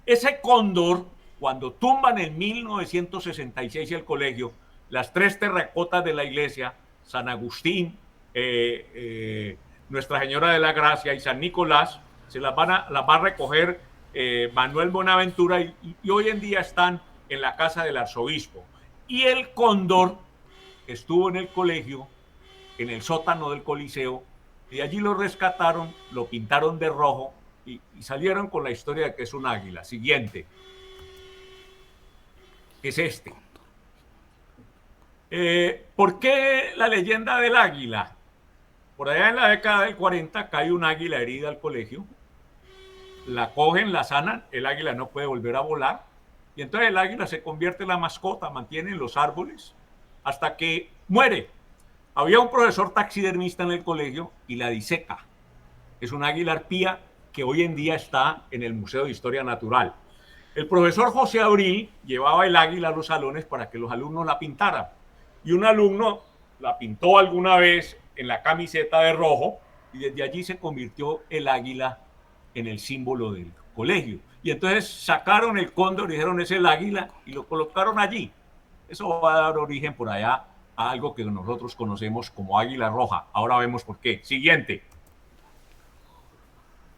Ese cóndor, cuando tumban en 1966 el colegio, las tres terracotas de la iglesia, San Agustín, Nuestra Señora de la Gracia y San Nicolás, se las va a recoger Manuel Bonaventura y hoy en día están en la casa del arzobispo. Y el cóndor estuvo en el colegio, en el sótano del Coliseo, y allí lo rescataron, lo pintaron de rojo y salieron con la historia de que es un águila. Siguiente. Es este. ¿Por qué la leyenda del águila? Por allá en la década del 40 cae un águila herida al colegio, la cogen, la sanan, el águila no puede volver a volar, y entonces el águila se convierte en la mascota, mantiene en los árboles hasta que muere. Había un profesor taxidermista en el colegio y la diseca. Es un águila arpía que hoy en día está en el Museo de Historia Natural. El profesor José Abril llevaba el águila a los salones para que los alumnos la pintaran. Y un alumno la pintó alguna vez en la camiseta de rojo y desde allí se convirtió el águila en el símbolo del colegio. Y entonces sacaron el cóndor y dijeron es el águila y lo colocaron allí. Eso va a dar origen por allá a algo que nosotros conocemos como águila roja. Ahora vemos por qué. Siguiente.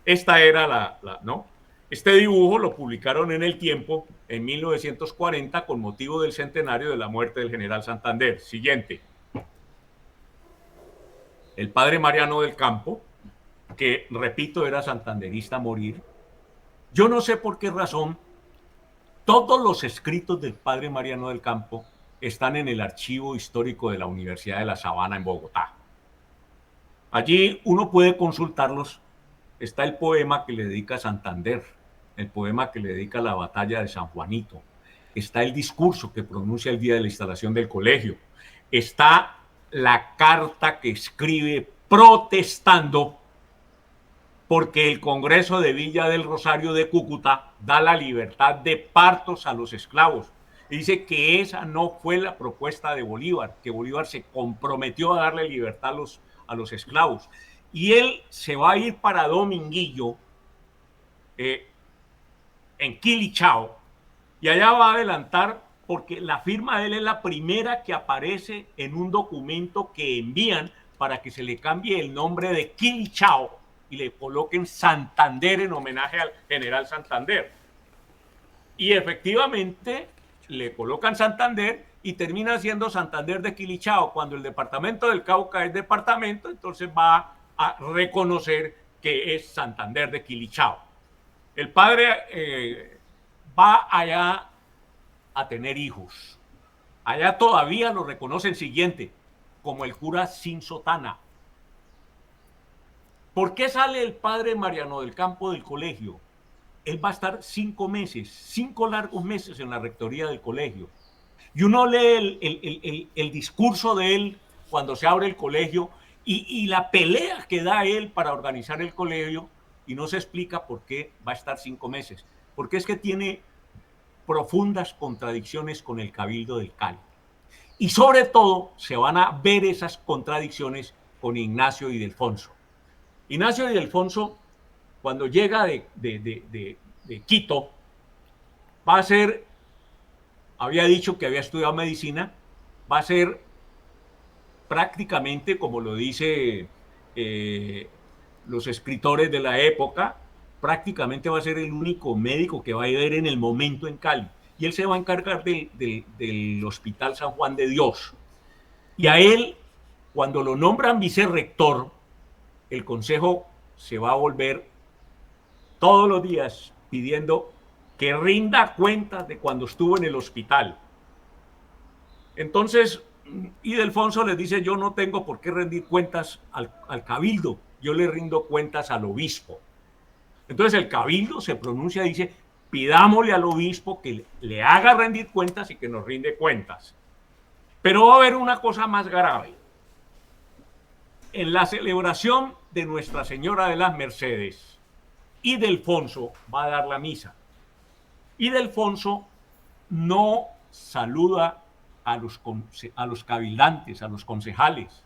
Esta era ¿no? Este dibujo lo publicaron en El Tiempo en 1940 con motivo del centenario de la muerte del general Santander. Siguiente. El padre Mariano del Campo, que repito era santanderista a morir. Yo no sé por qué razón todos los escritos del padre Mariano del Campo están en el archivo histórico de la Universidad de La Sabana en Bogotá. Allí uno puede consultarlos. Está el poema que le dedica a Santander, el poema que le dedica a la batalla de San Juanito. Está el discurso que pronuncia el día de la instalación del colegio. Está la carta que escribe protestando porque el Congreso de Villa del Rosario de Cúcuta da la libertad de partos a los esclavos. Y dice que esa no fue la propuesta de Bolívar, que Bolívar se comprometió a darle libertad a los esclavos. Y él se va a ir para Dominguillo, en Quilichao, y allá va a adelantar, porque la firma de él es la primera que aparece en un documento que envían para que se le cambie el nombre de Quilichao y le coloquen Santander en homenaje al general Santander. Y efectivamente le colocan Santander y termina siendo Santander de Quilichao. Cuando el departamento del Cauca es departamento, entonces va a reconocer que es Santander de Quilichao. El padre va allá a tener hijos. Allá todavía lo reconocen siguiente, como el cura sin sotana. ¿Por qué sale el padre Mariano del Campo del colegio? Él va a estar 5 meses, 5 largos meses en la rectoría del colegio. Y uno lee el discurso de él cuando se abre el colegio y la pelea que da él para organizar el colegio, y no se explica por qué va a estar 5 meses. Porque es que tiene profundas contradicciones con el Cabildo del Cali. Y sobre todo se van a ver esas contradicciones con Ignacio y Ildefonso. Ignacio y Ildefonso, cuando llega de Quito, va a ser, había dicho que había estudiado medicina, va a ser prácticamente, como lo dice los escritores de la época, prácticamente va a ser el único médico que va a ir en el momento en Cali. Y él se va a encargar del Hospital San Juan de Dios. Y a él, cuando lo nombran vicerrector, el consejo se va a volver todos los días pidiendo que rinda cuentas de cuando estuvo en el hospital. Entonces, Ildefonso les dice: yo no tengo por qué rendir cuentas al cabildo, yo le rindo cuentas al obispo. Entonces el cabildo se pronuncia y dice: pidámosle al obispo que le haga rendir cuentas y que nos rinde cuentas. Pero va a haber una cosa más grave. En la celebración de Nuestra Señora de las Mercedes, Ildefonso va a dar la misa. Ildefonso no saluda a los cabildantes, a los concejales,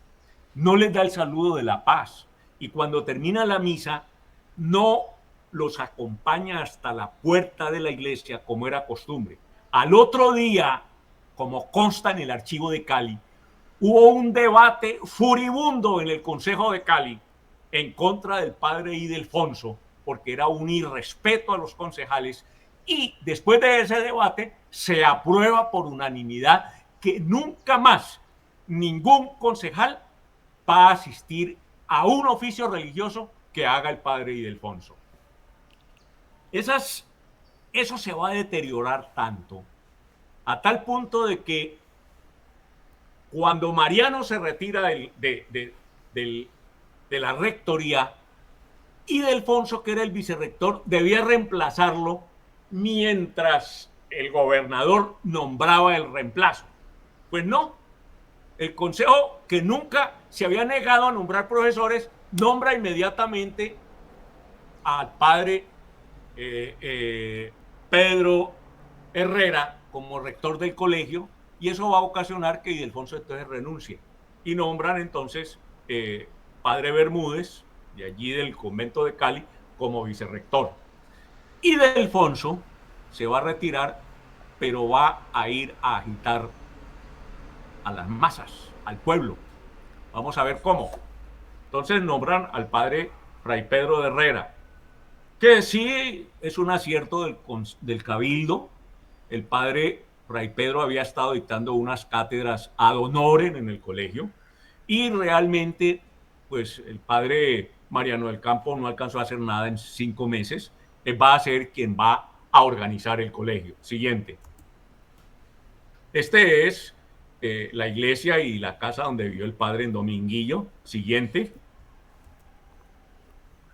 no les da el saludo de la paz, y cuando termina la misa no los acompaña hasta la puerta de la iglesia como era costumbre. Al otro día, como consta en el archivo de Cali, hubo un debate furibundo en el Consejo de Cali en contra del padre Ildefonso, porque era un irrespeto a los concejales, y después de ese debate se aprueba por unanimidad que nunca más ningún concejal va a asistir a un oficio religioso que haga el padre Ildefonso. Eso se va a deteriorar tanto, a tal punto de que cuando Mariano se retira de la rectoría, Ildefonso, que era el vicerrector, debía reemplazarlo mientras el gobernador nombraba el reemplazo. Pues no, el consejo, que nunca se había negado a nombrar profesores, nombra inmediatamente al padre Pedro Herrera como rector del colegio, y eso va a ocasionar que Ildefonso entonces renuncie, y nombran entonces padre Bermúdez, de allí del convento de Cali, como vicerrector. Ildefonso se va a retirar, pero va a ir a agitar a las masas, al pueblo. Vamos a ver cómo. Entonces nombran al padre Fray Pedro de Herrera, que sí es un acierto del Cabildo. El padre Fray Pedro había estado dictando unas cátedras ad honorem en el colegio y realmente pues el padre Mariano del Campo no alcanzó a hacer nada en 5 meses. Él va a ser quien va a organizar el colegio. Siguiente. Este es la iglesia y la casa donde vivió el padre en Dominguillo. Siguiente.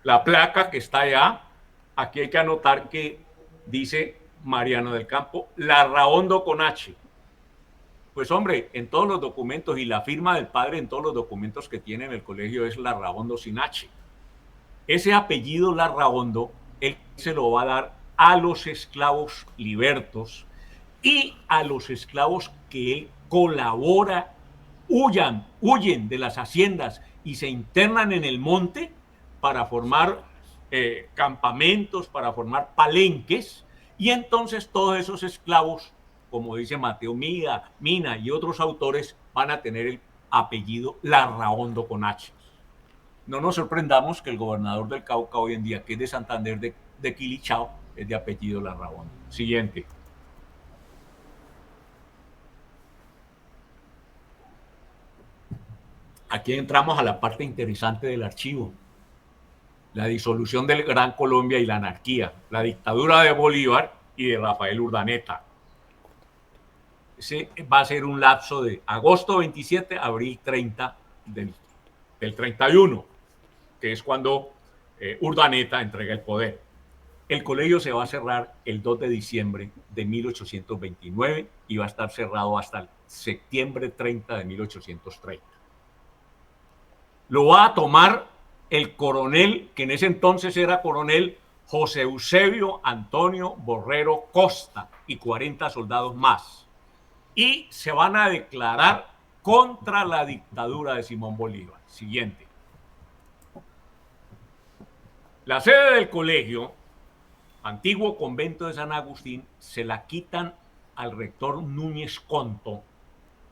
La placa que está allá, aquí hay que anotar que dice Mariano del Campo, Larraondo con H. Pues hombre, en todos los documentos y la firma del padre en todos los documentos que tiene en el colegio es Larraondo sin H. Ese apellido Larraondo, él se lo va a dar a los esclavos libertos y a los esclavos que él colabora, huyen de las haciendas y se internan en el monte para formar campamentos, para formar palenques, y entonces todos esos esclavos, como dice Mateo Mina y otros autores, van a tener el apellido Larraondo con H. No nos sorprendamos que el gobernador del Cauca hoy en día, que es de Santander de Quilichao, es de apellido Larraondo. Siguiente. Aquí entramos a la parte interesante del archivo. La disolución del Gran Colombia y la anarquía, la dictadura de Bolívar y de Rafael Urdaneta. Ese va a ser un lapso de agosto 27 a abril 30 del 31, que es cuando Urdaneta entrega el poder. El colegio se va a cerrar el 2 de diciembre de 1829 y va a estar cerrado hasta el septiembre 30 de 1830. Lo va a tomar el coronel, que en ese entonces era coronel, José Eusebio Antonio Borrero Costa y 40 soldados más. Y se van a declarar contra la dictadura de Simón Bolívar. Siguiente. La sede del colegio, antiguo convento de San Agustín, se la quitan al rector Núñez Conto,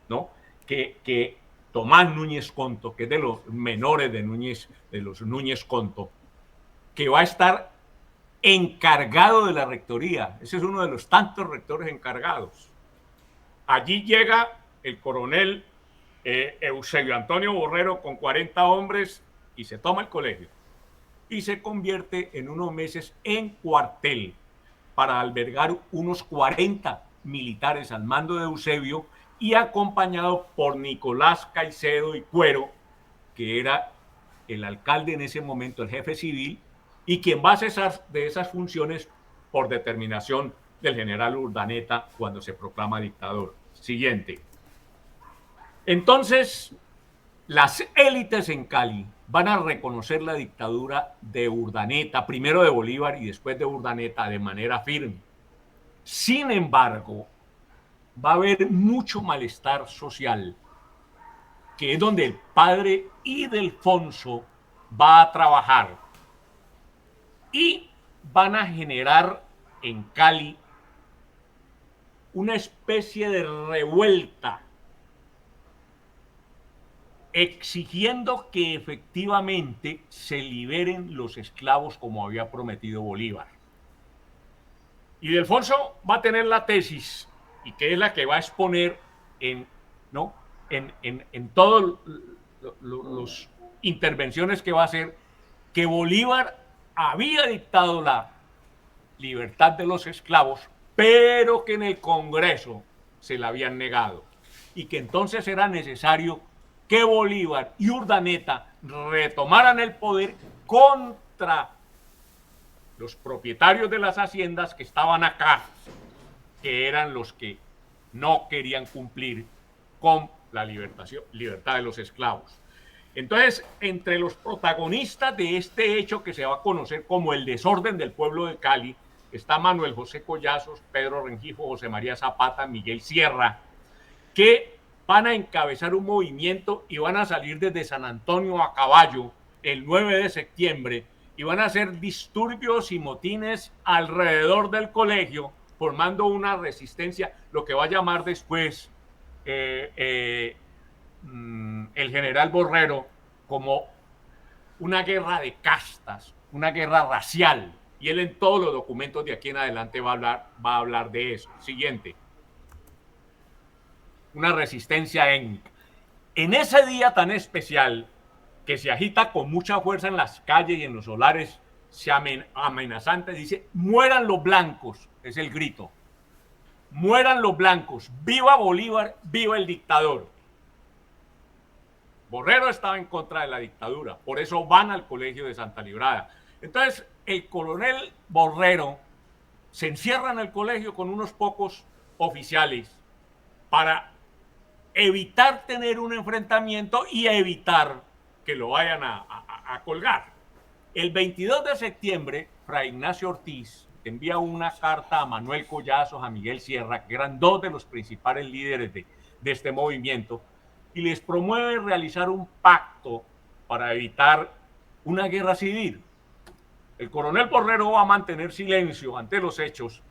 ¿no? Que Tomás Núñez Conto, que es de los menores de los Núñez Conto, que va a estar encargado de la rectoría. Ese es uno de los tantos rectores encargados. Allí llega el coronel Eusebio Antonio Borrero con 40 hombres y se toma el colegio. Y se convierte en unos meses en cuartel para albergar unos 40 militares al mando de Eusebio y acompañado por Nicolás Caicedo y Cuero, que era el alcalde en ese momento, el jefe civil, y quien va a cesar de esas funciones por determinación del general Urdaneta cuando se proclama dictador. Siguiente. Entonces, las élites en Cali van a reconocer la dictadura de Urdaneta, primero de Bolívar y después de Urdaneta, de manera firme. Sin embargo, va a haber mucho malestar social, que es donde el padre Ildefonso va a trabajar. Y van a generar en Cali una especie de revuelta, exigiendo que efectivamente se liberen los esclavos como había prometido Bolívar. Ildefonso va a tener la tesis, y que es la que va a exponer en todas las intervenciones que va a hacer, que Bolívar había dictado la libertad de los esclavos, pero que en el Congreso se la habían negado, y que entonces era necesario que Bolívar y Urdaneta retomaran el poder contra los propietarios de las haciendas que estaban acá, que eran los que no querían cumplir con la libertad de los esclavos. Entonces, entre los protagonistas de este hecho que se va a conocer como el desorden del pueblo de Cali, está Manuel José Collazos, Pedro Rengifo, José María Zapata, Miguel Sierra, que van a encabezar un movimiento y van a salir desde San Antonio a caballo el 9 de septiembre y van a hacer disturbios y motines alrededor del colegio, formando una resistencia, lo que va a llamar después el general Borrero como una guerra de castas, una guerra racial. Y él en todos los documentos de aquí en adelante va a hablar de eso. Siguiente. Una resistencia étnica. En ese día tan especial, que se agita con mucha fuerza en las calles y en los solares, se amenazante, dice, mueran los blancos, es el grito. Mueran los blancos, viva Bolívar, viva el dictador. Borrero estaba en contra de la dictadura, por eso van al colegio de Santa Librada. Entonces, el coronel Borrero se encierra en el colegio con unos pocos oficiales para evitar tener un enfrentamiento y evitar que lo vayan a colgar. El 22 de septiembre, Fray Ignacio Ortiz envía una carta a Manuel Collazos, a Miguel Sierra, que eran dos de los principales líderes de este movimiento, y les promueve realizar un pacto para evitar una guerra civil. El coronel Borrero va a mantener silencio ante los hechos,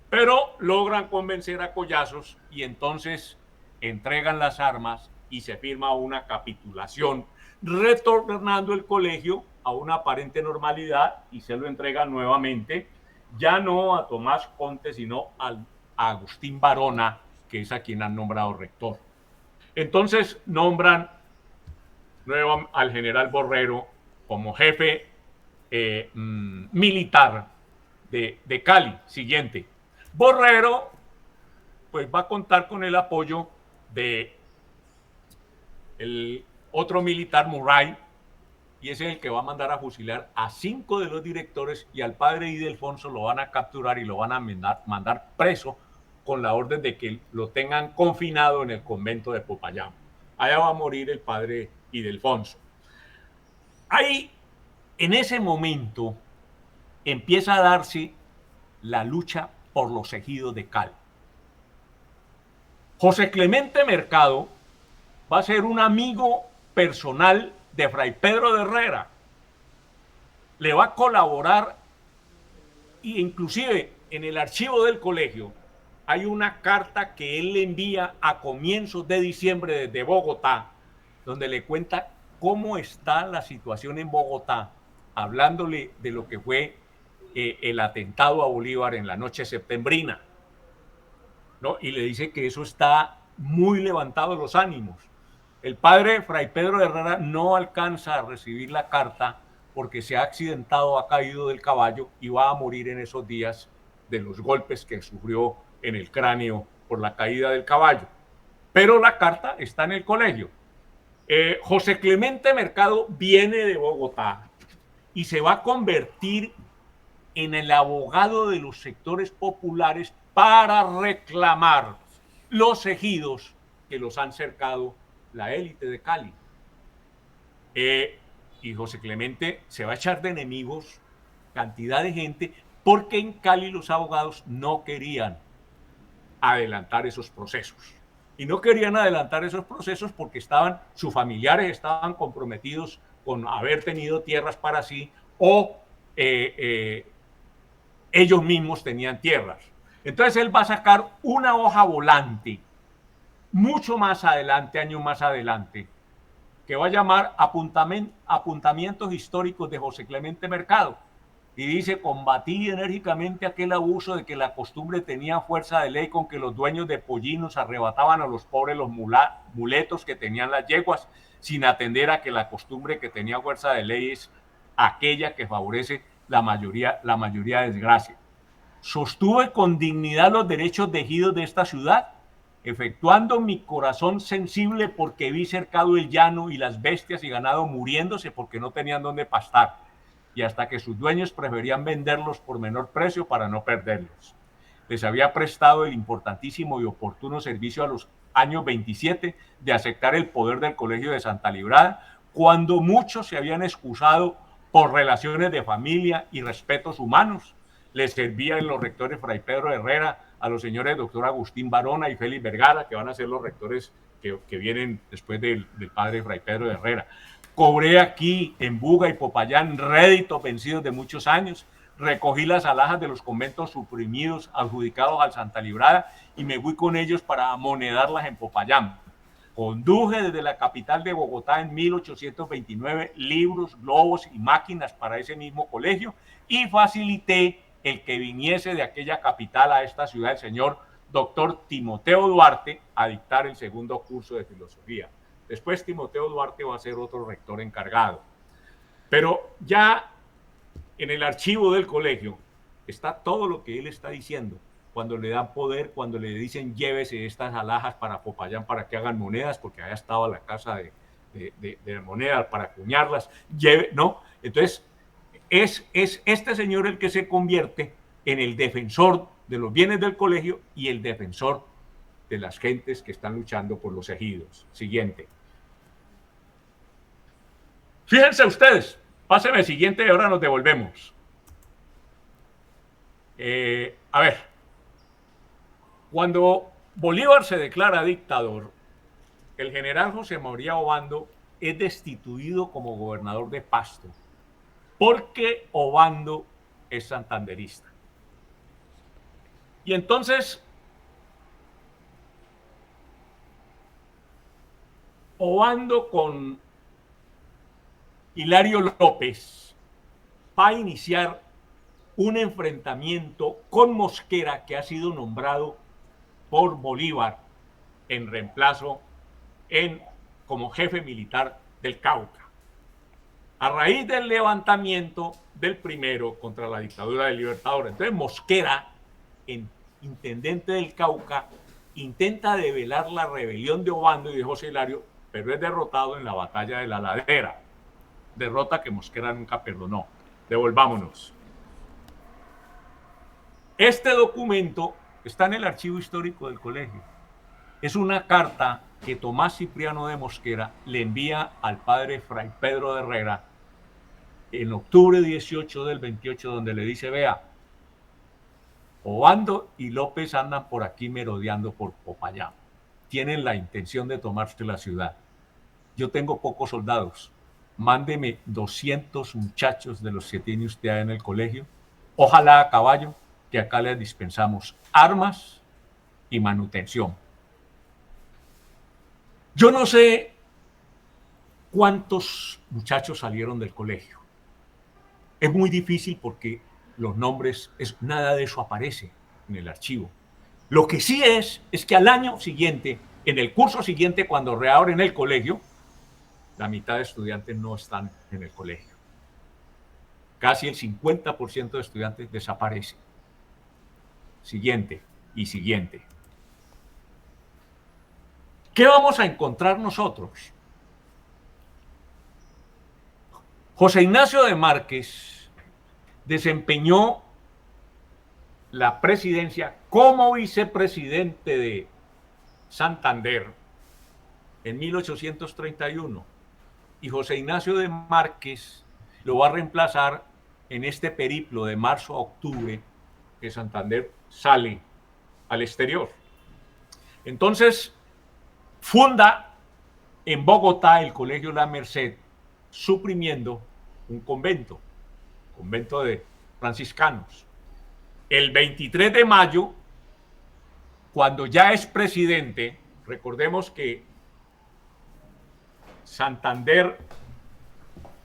pero logran convencer a Collazos y entonces entregan las armas y se firma una capitulación, retornando el colegio a una aparente normalidad y se lo entregan nuevamente, ya no a Tomás Conte, sino a Agustín Barona, que es a quien han nombrado rector. Entonces nombran al general Borrero como jefe militar de Cali. Siguiente. Borrero pues va a contar con el apoyo de el otro militar, Murray, y ese es el que va a mandar a fusilar a 5 de los directores, y al padre Ildefonso lo van a capturar y lo van a mandar preso con la orden de que lo tengan confinado en el convento de Popayán. Allá va a morir el padre Ildefonso. Ahí, en ese momento, empieza a darse la lucha por los ejidos de Cali. José Clemente Mercado va a ser un amigo personal de Fray Pedro de Herrera. Le va a colaborar, e inclusive en el archivo del colegio hay una carta que él le envía a comienzos de diciembre desde Bogotá, donde le cuenta cómo está la situación en Bogotá, hablándole de lo que fue el atentado a Bolívar en la noche septembrina, ¿no? Y le dice que eso está muy levantado los ánimos. El padre Fray Pedro de Herrera no alcanza a recibir la carta porque se ha accidentado, ha caído del caballo y va a morir en esos días de los golpes que sufrió en el cráneo por la caída del caballo. Pero la carta está en el colegio. José Clemente Mercado viene de Bogotá y se va a convertir en el abogado de los sectores populares para reclamar los ejidos que los han cercado la élite de Cali. Y José Clemente se va a echar de enemigos cantidad de gente porque en Cali los abogados no querían adelantar esos procesos. Y no querían adelantar esos procesos porque sus familiares estaban comprometidos con haber tenido tierras para sí o ellos mismos tenían tierras. Entonces él va a sacar una hoja volante mucho más adelante, años más adelante, que va a llamar Apuntamientos Históricos de José Clemente Mercado. Y dice: combatí enérgicamente aquel abuso de que la costumbre tenía fuerza de ley con que los dueños de pollinos arrebataban a los pobres los muletos que tenían las yeguas, sin atender a que la costumbre que tenía fuerza de ley es aquella que favorece la mayoría de desgracia. Sostuve con dignidad los derechos de ejidos de esta ciudad, efectuando mi corazón sensible porque vi cercado el llano y las bestias y ganado muriéndose porque no tenían dónde pastar, y hasta que sus dueños preferían venderlos por menor precio para no perderlos. Les había prestado el importantísimo y oportuno servicio a los años 27 de aceptar el poder del Colegio de Santa Librada, cuando muchos se habían excusado por relaciones de familia y respetos humanos. Les servían los rectores Fray Pedro Herrera, a los señores doctor Agustín Barona y Félix Vergara, que van a ser los rectores que vienen después del padre Fray Pedro Herrera. Cobré aquí en Buga y Popayán réditos vencidos de muchos años, recogí las alhajas de los conventos suprimidos adjudicados al Santa Librada y me fui con ellos para amonedarlas en Popayán. Conduje desde la capital de Bogotá en 1829 libros, globos y máquinas para ese mismo colegio y facilité el que viniese de aquella capital a esta ciudad el señor doctor Timoteo Duarte a dictar el segundo curso de filosofía. Después Timoteo Duarte va a ser otro rector encargado. Pero ya en el archivo del colegio está todo lo que él está diciendo. Cuando le dan poder, cuando le dicen llévese estas alhajas para Popayán para que hagan monedas, porque allá estaba la casa de monedas para acuñarlas, ¿no? Entonces, es este señor el que se convierte en el defensor de los bienes del colegio y el defensor de las gentes que están luchando por los ejidos. Siguiente. Fíjense ustedes, pásenme el siguiente y ahora nos devolvemos. A ver, cuando Bolívar se declara dictador, el general José María Obando es destituido como gobernador de Pasto, porque Obando es santanderista. Y entonces, Obando con Hilario López va a iniciar un enfrentamiento con Mosquera, que ha sido nombrado por Bolívar en reemplazo como jefe militar del Cauca. A raíz del levantamiento del primero contra la dictadura del Libertador, entonces Mosquera, intendente del Cauca, intenta develar la rebelión de Obando y de José Hilario, pero es derrotado en la batalla de la Ladera, derrota que Mosquera nunca perdonó. Devolvámonos. Este documento está en el archivo histórico del colegio. Es una carta que Tomás Cipriano de Mosquera le envía al padre Fray Pedro de Herrera en octubre 18 del 28, donde le dice: vea, Obando y López andan por aquí merodeando por Popayán. Tienen la intención de tomarse la ciudad. Yo tengo pocos soldados. Mándeme 200 muchachos de los que tiene usted en el colegio. Ojalá a caballo, que acá les dispensamos armas y manutención. Yo no sé cuántos muchachos salieron del colegio. Es muy difícil porque los nombres, nada de eso aparece en el archivo. Lo que sí es que al año siguiente, en el curso siguiente, cuando reabren el colegio, la mitad de estudiantes no están en el colegio. Casi el 50% de estudiantes desaparecen. Siguiente y siguiente. ¿Qué vamos a encontrar nosotros? José Ignacio de Márquez desempeñó la presidencia como vicepresidente de Santander en 1831 y José Ignacio de Márquez lo va a reemplazar en este periplo de marzo a octubre que Santander sale al exterior. Entonces funda en Bogotá el Colegio La Merced, suprimiendo un convento de franciscanos. El 23 de mayo, cuando ya es presidente, recordemos que Santander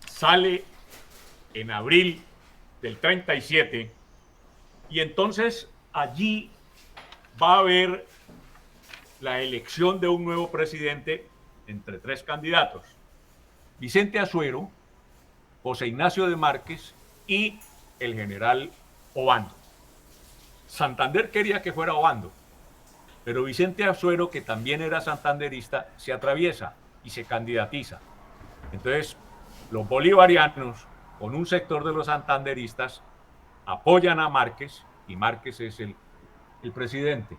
sale en abril del 37 y entonces allí va a haber la elección de un nuevo presidente entre tres candidatos: Vicente Azuero, José Ignacio de Márquez y el general Obando. Santander quería que fuera Obando, pero Vicente Azuero, que también era santanderista, se atraviesa y se candidatiza. Entonces, los bolivarianos, con un sector de los santanderistas, apoyan a Márquez y Márquez es el presidente.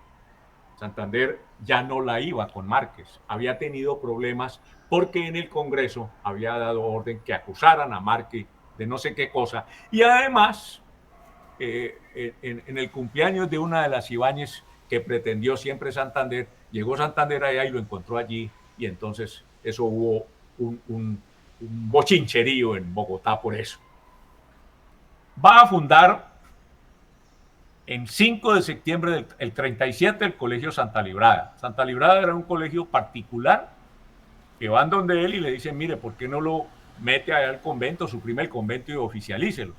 Santander ya no la iba con Márquez, había tenido problemas porque en el Congreso había dado orden que acusaran a Márquez de no sé qué cosa, y además en el cumpleaños de una de las Ibáñez que pretendió siempre Santander, llegó Santander allá y lo encontró allí, y entonces eso hubo un bochincherío en Bogotá por eso. Va a fundar en 5 de septiembre del 37 el Colegio Santa Librada. Santa Librada era un colegio particular que van donde él y le dicen, mire, ¿por qué no lo mete allá al convento, suprime el convento y oficialícelo?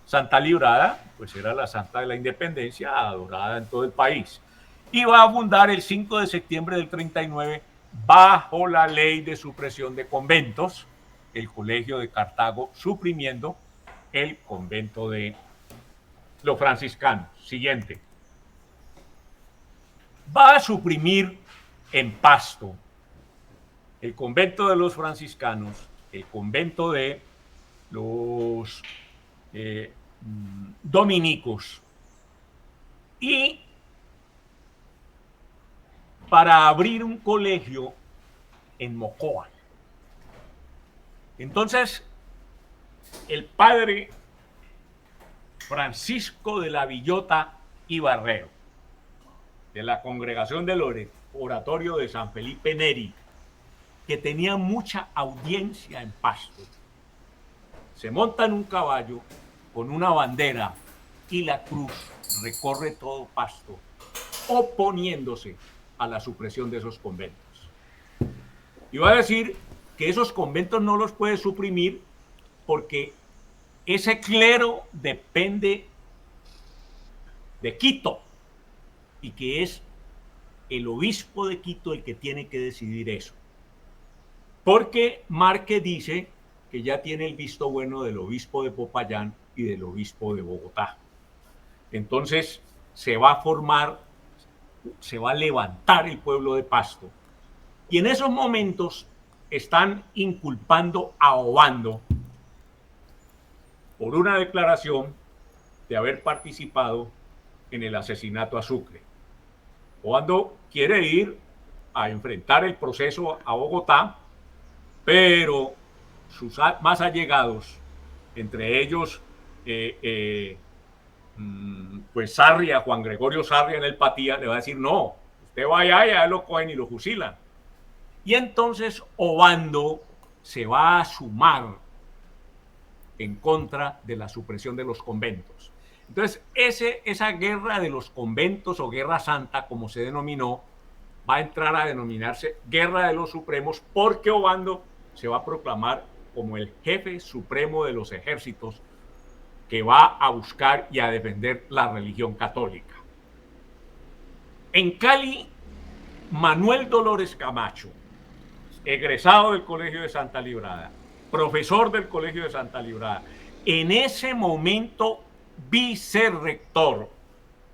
Santa Librada, pues era la santa de la independencia, adorada en todo el país. Y va a fundar el 5 de septiembre del 39, bajo la ley de supresión de conventos, el Colegio de Cartago, suprimiendo el convento de los franciscanos. Siguiente. Va a suprimir en Pasto el convento de los franciscanos, el convento de los dominicos, y para abrir un colegio en Mocoa. Entonces, el padre Francisco de la Villota y Barrero, de la congregación del oratorio de San Felipe Neri, que tenía mucha audiencia en Pasto, se monta en un caballo con una bandera y la cruz, recorre todo Pasto, oponiéndose a la supresión de esos conventos. Y va a decir que esos conventos no los puede suprimir porque ese clero depende de Quito y que es el obispo de Quito el que tiene que decidir eso. Porque Márquez dice que ya tiene el visto bueno del obispo de Popayán y del obispo de Bogotá. Entonces se va a formar, se va a levantar el pueblo de Pasto. Y en esos momentos están inculpando a Obando por una declaración de haber participado en el asesinato a Sucre. Obando quiere ir a enfrentar el proceso a Bogotá, pero sus más allegados, entre ellos pues Sarria, Juan Gregorio Sarria en el Patía, le va a decir, no, usted va allá y allá lo cogen y lo fusilan. Y entonces Obando se va a sumar en contra de la supresión de los conventos. Entonces, esa guerra de los conventos o guerra santa, como se denominó, va a entrar a denominarse guerra de los supremos, porque Obando se va a proclamar como el jefe supremo de los ejércitos que va a buscar y a defender la religión católica. En Cali, Manuel Dolores Camacho, egresado del Colegio de Santa Librada, profesor del Colegio de Santa Librada, en ese momento vicerrector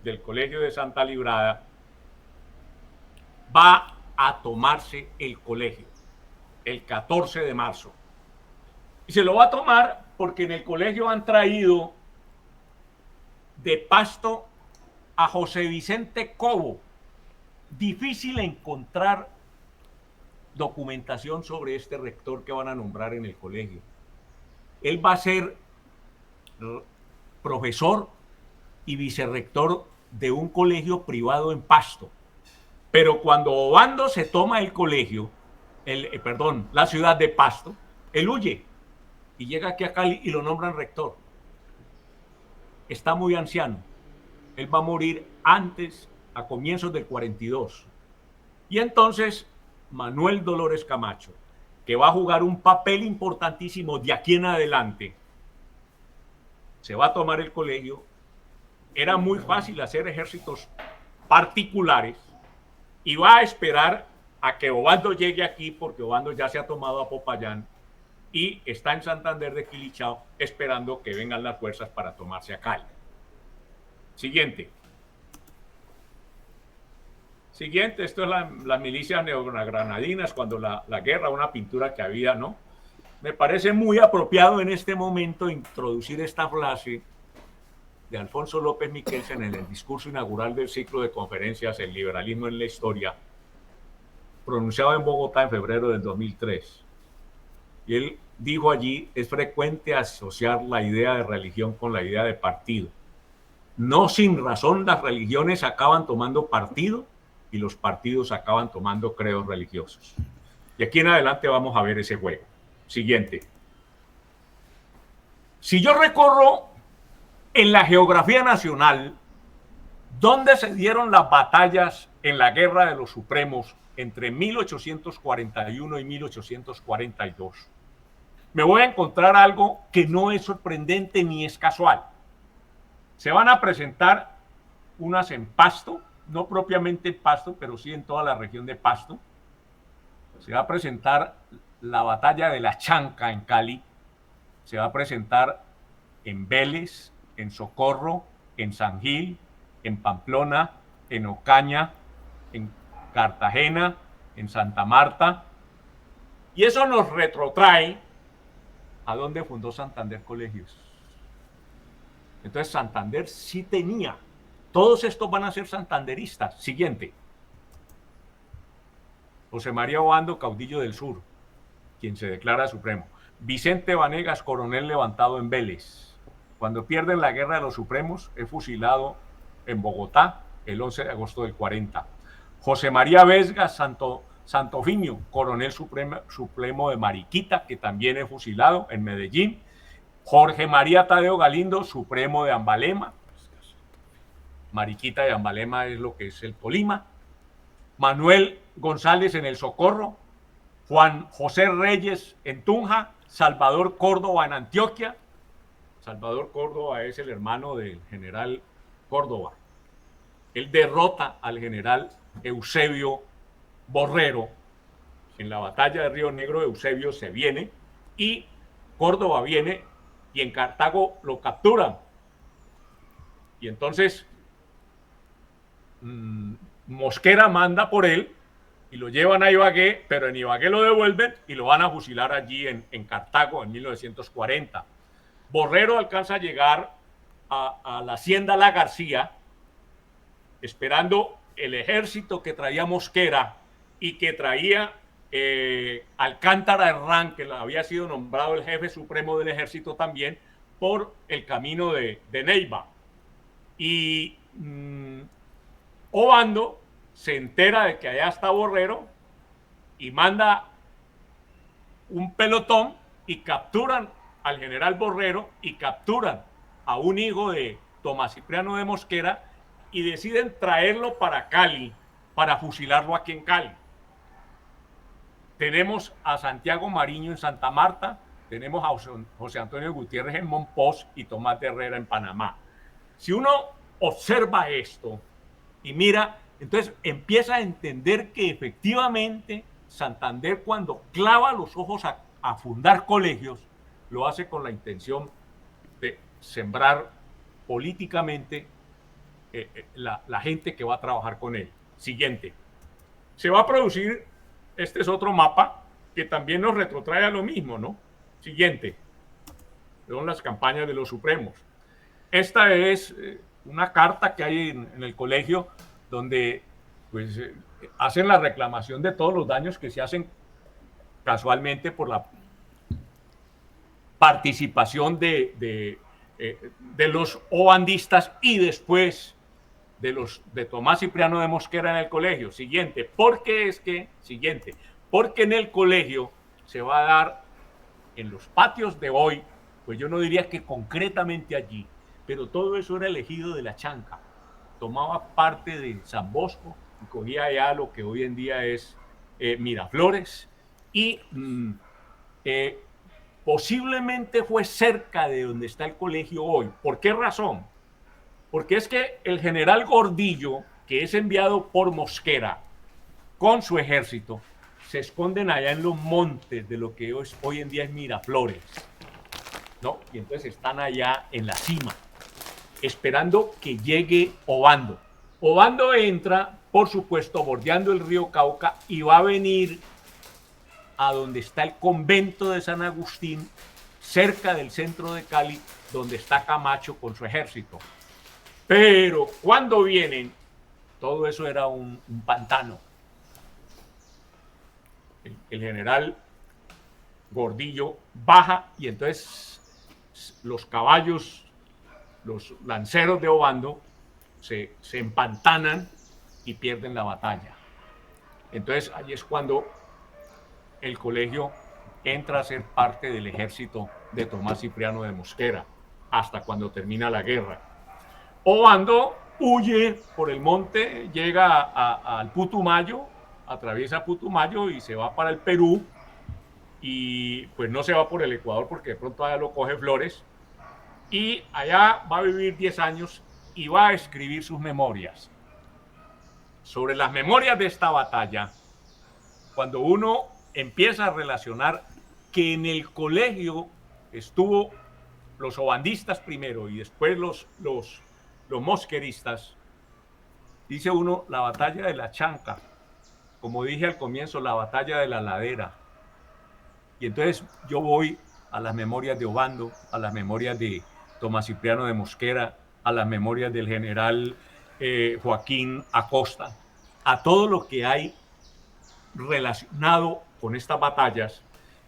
del Colegio de Santa Librada, va a tomarse el colegio el 14 de marzo. Y se lo va a tomar porque en el colegio han traído de Pasto a José Vicente Cobo. Difícil encontrar documentación sobre este rector que van a nombrar en el colegio. Él va a ser profesor y vicerrector de un colegio privado en Pasto. Pero cuando Obando se toma el colegio, la ciudad de Pasto, él huye y llega aquí a Cali y lo nombran rector. Está muy anciano. Él va a morir antes, a comienzos del 42. Y entonces Manuel Dolores Camacho, que va a jugar un papel importantísimo de aquí en adelante, se va a tomar el colegio. Era muy fácil hacer ejércitos particulares y va a esperar a que Obando llegue aquí, porque Obando ya se ha tomado a Popayán y está en Santander de Quilichao esperando que vengan las fuerzas para tomarse a Cali. Siguiente, esto es las milicias neogranadinas, cuando la guerra, una pintura que había, ¿no? Me parece muy apropiado en este momento introducir esta frase de Alfonso López Miquelsen en el discurso inaugural del ciclo de conferencias El liberalismo en la historia, pronunciado en Bogotá en febrero del 2003. Y él dijo allí, es frecuente asociar la idea de religión con la idea de partido. No sin razón las religiones acaban tomando partido y los partidos acaban tomando credos religiosos. Y aquí en adelante vamos a ver ese juego. Siguiente. Si yo recorro en la geografía nacional ¿Dónde se dieron las batallas en la Guerra de los Supremos entre 1841 y 1842? Me voy a encontrar algo que no es sorprendente ni es casual. Se van a presentar unas en Pasto, no propiamente en Pasto, pero sí en toda la región de Pasto. Se va a presentar la batalla de la Chanca en Cali, se va a presentar en Vélez, en Socorro, en San Gil, en Pamplona, en Ocaña, en Cartagena, en Santa Marta. Y eso nos retrotrae a dónde fundó Santander Colegios. Entonces Santander sí tenía. Todos estos van a ser santanderistas. Siguiente. José María Obando, caudillo del sur, quien se declara supremo. Vicente Vanegas, coronel levantado en Vélez. Cuando pierden la guerra de los supremos, es fusilado en Bogotá el 11 de agosto del 40. José María Vesga Santofimio, coronel supremo de Mariquita, que también es fusilado en Medellín. Jorge María Tadeo Galindo, supremo de Ambalema. Mariquita y Ambalema es lo que es el Tolima. Manuel González en el Socorro. Juan José Reyes en Tunja. Salvador Córdoba en Antioquia. Salvador Córdoba es el hermano del general Córdoba. Él derrota al general Eusebio Borrero en la batalla de Río Negro. Eusebio se viene y Córdoba viene y en Cartago lo capturan. Y entonces Mosquera manda por él y lo llevan a Ibagué, pero en Ibagué lo devuelven y lo van a fusilar allí en Cartago en 1940. Borrero alcanza a llegar a la hacienda La García, esperando el ejército que traía Mosquera y que traía Alcántara Herrán, que había sido nombrado el jefe supremo del ejército también, por el camino de Neiva. Y Obando se entera de que allá está Borrero y manda un pelotón y capturan al general Borrero y capturan a un hijo de Tomás Cipriano de Mosquera y deciden traerlo para Cali, para fusilarlo aquí en Cali. Tenemos a Santiago Mariño en Santa Marta, tenemos a José Antonio Gutiérrez en Monpós y Tomás de Herrera en Panamá. Si uno observa esto y mira, entonces empieza a entender que efectivamente Santander, cuando clava los ojos a fundar colegios, lo hace con la intención de sembrar políticamente la gente que va a trabajar con él. Siguiente. Se va a producir, este es otro mapa que también nos retrotrae a lo mismo, ¿no? Siguiente. Son las campañas de los supremos. Esta es una carta que hay en el colegio donde pues, hacen la reclamación de todos los daños que se hacen casualmente por la participación de los obandistas y después de Tomás Cipriano de Mosquera en el colegio. Siguiente, porque en el colegio se va a dar en los patios de hoy, pues yo no diría que concretamente allí, pero todo eso era elegido de la Chanca, tomaba parte de San Bosco y cogía ya lo que hoy en día es Miraflores y posiblemente fue cerca de donde está el colegio hoy. ¿Por qué razón? Porque es que el general Gordillo, que es enviado por Mosquera con su ejército, se esconden allá en los montes de lo que hoy en día es Miraflores, ¿no? Y entonces están allá en la cima, esperando que llegue Obando. Obando entra, por supuesto, bordeando el río Cauca y va a venir a donde está el convento de San Agustín, cerca del centro de Cali, donde está Camacho con su ejército. Pero cuando vienen, todo eso era un pantano. El general Gordillo baja y entonces los caballos, los lanceros de Obando se empantanan y pierden la batalla. Entonces ahí es cuando el colegio entra a ser parte del ejército de Tomás Cipriano de Mosquera, hasta cuando termina la guerra. Obando huye por el monte, llega al Putumayo, atraviesa Putumayo y se va para el Perú, y pues no se va por el Ecuador porque de pronto allá lo coge Flores, y allá va a vivir 10 años y va a escribir sus memorias. Sobre las memorias de esta batalla, cuando uno empieza a relacionar que en el colegio estuvo los obandistas primero y después los mosqueristas, dice uno la batalla de la Chanca, como dije al comienzo, la batalla de la Ladera. Y entonces yo voy a las memorias de Obando, a las memorias de Tomás Cipriano de Mosquera, a las memorias del general Joaquín Acosta, a todo lo que hay relacionado con estas batallas,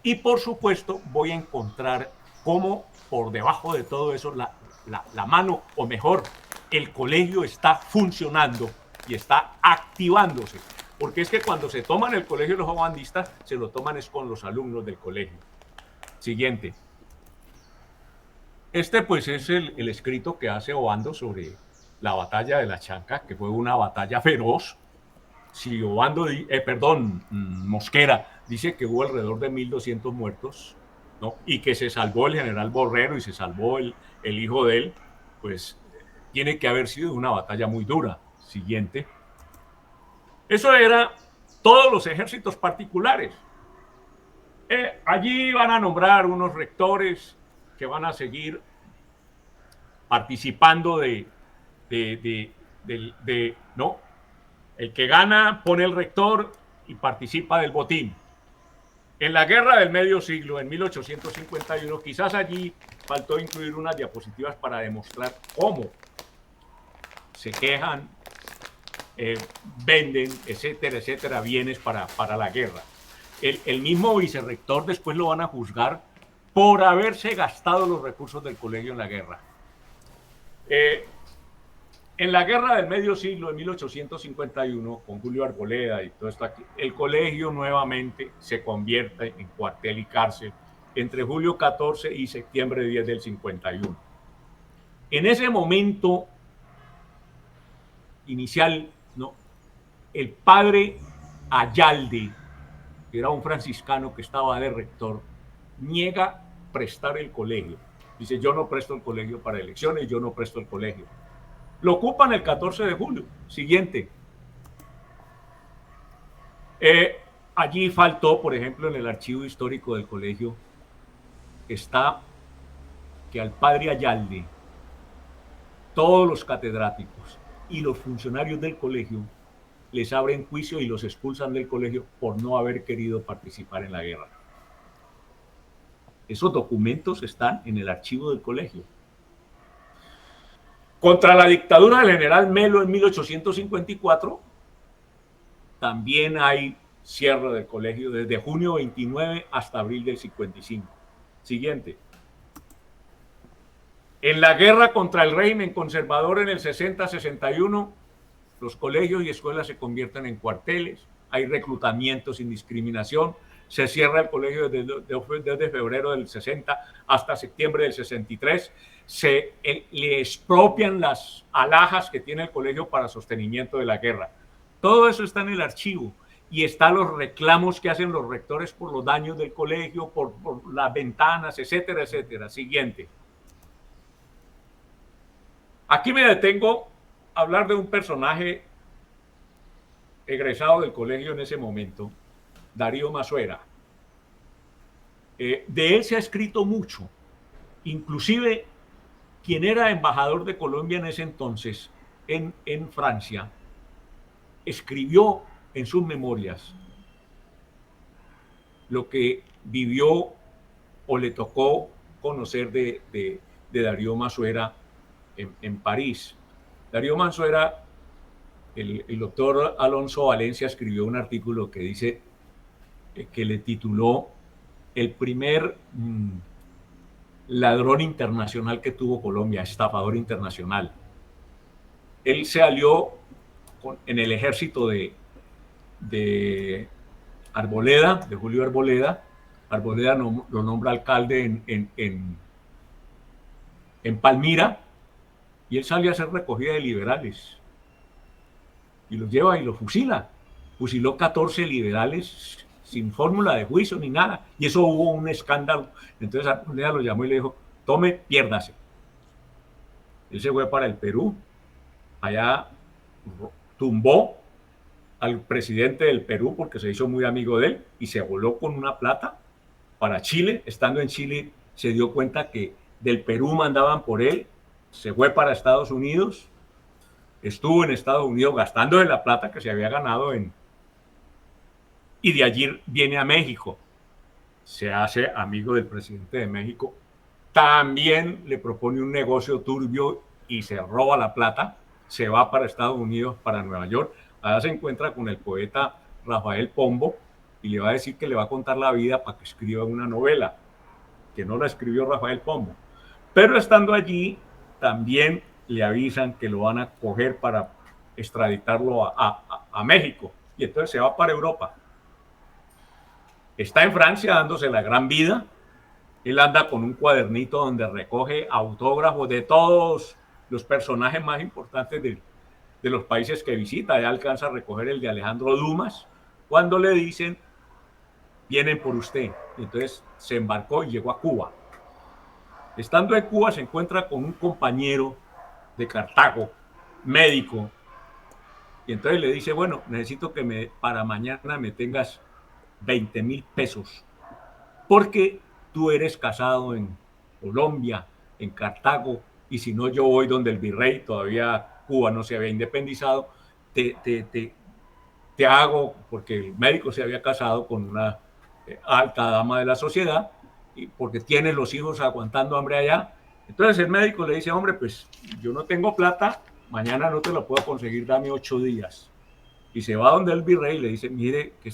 y por supuesto voy a encontrar cómo por debajo de todo eso la mano, o mejor, el colegio está funcionando y está activándose, porque es que cuando se toman el colegio los obandistas, se lo toman es con los alumnos del colegio. Siguiente. Este pues es el escrito que hace Obando sobre la batalla de la Chanca, que fue una batalla feroz. Si Obando, Mosquera dice que hubo alrededor de 1.200 muertos, ¿no? Y que se salvó el general Borrero y se salvó el hijo de él, pues tiene que haber sido una batalla muy dura. Siguiente. Eso era todos los ejércitos particulares. Allí van a nombrar unos rectores que van a seguir participando ¿no? El que gana pone el rector y participa del botín. En la guerra del medio siglo, en 1851, quizás allí faltó incluir unas diapositivas para demostrar cómo se quejan, venden, etcétera, etcétera, bienes para la guerra. El mismo vicerrector después lo van a juzgar por haberse gastado los recursos del colegio en la guerra. En la guerra del medio siglo de 1851, con Julio Arboleda y todo esto aquí, el colegio nuevamente se convierte en cuartel y cárcel entre julio 14 y septiembre 10 del 51. En ese momento inicial, ¿no?, el padre Ayalde, que era un franciscano que estaba de rector, niega prestar el colegio. Dice, yo no presto el colegio para elecciones, yo no presto el colegio. Lo ocupan el 14 de julio. Siguiente. Allí faltó, por ejemplo, en el archivo histórico del colegio, está que al padre Ayalde, todos los catedráticos y los funcionarios del colegio les abren juicio y los expulsan del colegio por no haber querido participar en la guerra. Esos documentos están en el archivo del colegio. Contra la dictadura del general Melo en 1854, también hay cierre del colegio desde junio 29 hasta abril del 55. Siguiente. En la guerra contra el régimen conservador en el 60-61, los colegios y escuelas se convierten en cuarteles, hay reclutamiento sin discriminación, se cierra el colegio desde febrero del 60 hasta septiembre del 63, le expropian las alhajas que tiene el colegio para sostenimiento de la guerra. Todo eso está en el archivo y están los reclamos que hacen los rectores por los daños del colegio, por las ventanas, etcétera, etcétera. Siguiente. Aquí me detengo a hablar de un personaje egresado del colegio en ese momento, Darío Masuera. De él se ha escrito mucho, inclusive quien era embajador de Colombia en ese entonces en Francia, escribió en sus memorias lo que vivió o le tocó conocer de Darío Masuera en París. Darío Masuera, el doctor Alonso Valencia escribió un artículo que dice, que le tituló el primer ladrón internacional que tuvo Colombia, estafador internacional. Él se alió en el ejército de Arboleda, de Julio Arboleda. Arboleda lo nombra alcalde en Palmira, y él sale a hacer recogida de liberales y los lleva y los fusila. Fusiló 14 liberales sin fórmula de juicio ni nada, y eso hubo un escándalo. Entonces un día lo llamó y le dijo, tome, piérdase. Él se fue para el Perú, allá tumbó al presidente del Perú porque se hizo muy amigo de él y se voló con una plata para Chile. Estando en Chile se dio cuenta que del Perú mandaban por él, se fue para Estados Unidos, estuvo en Estados Unidos gastando de la plata que se había ganado y de allí viene a México, se hace amigo del presidente de México, también le propone un negocio turbio y se roba la plata, se va para Estados Unidos, para Nueva York, allá se encuentra con el poeta Rafael Pombo y le va a decir que le va a contar la vida para que escriba una novela, que no la escribió Rafael Pombo. Pero estando allí, también le avisan que lo van a coger para extraditarlo a México. Y entonces se va para Europa. Está en Francia dándose la gran vida. Él anda con un cuadernito donde recoge autógrafos de todos los personajes más importantes de los países que visita. Ya alcanza a recoger el de Alejandro Dumas, cuando le dicen, vienen por usted. Y entonces se embarcó y llegó a Cuba. Estando en Cuba se encuentra con un compañero de Cartago, médico, y entonces le dice, bueno, necesito que para mañana me tengas 20,000 pesos, porque tú eres casado en Colombia, en Cartago, y si no yo voy donde el virrey, todavía Cuba no se había independizado, te hago, porque el médico se había casado con una alta dama de la sociedad, y porque tiene los hijos aguantando hambre allá. Entonces el médico le dice, hombre, pues yo no tengo plata, mañana no te lo puedo conseguir, dame 8 días. Y se va donde el virrey y le dice, mire, que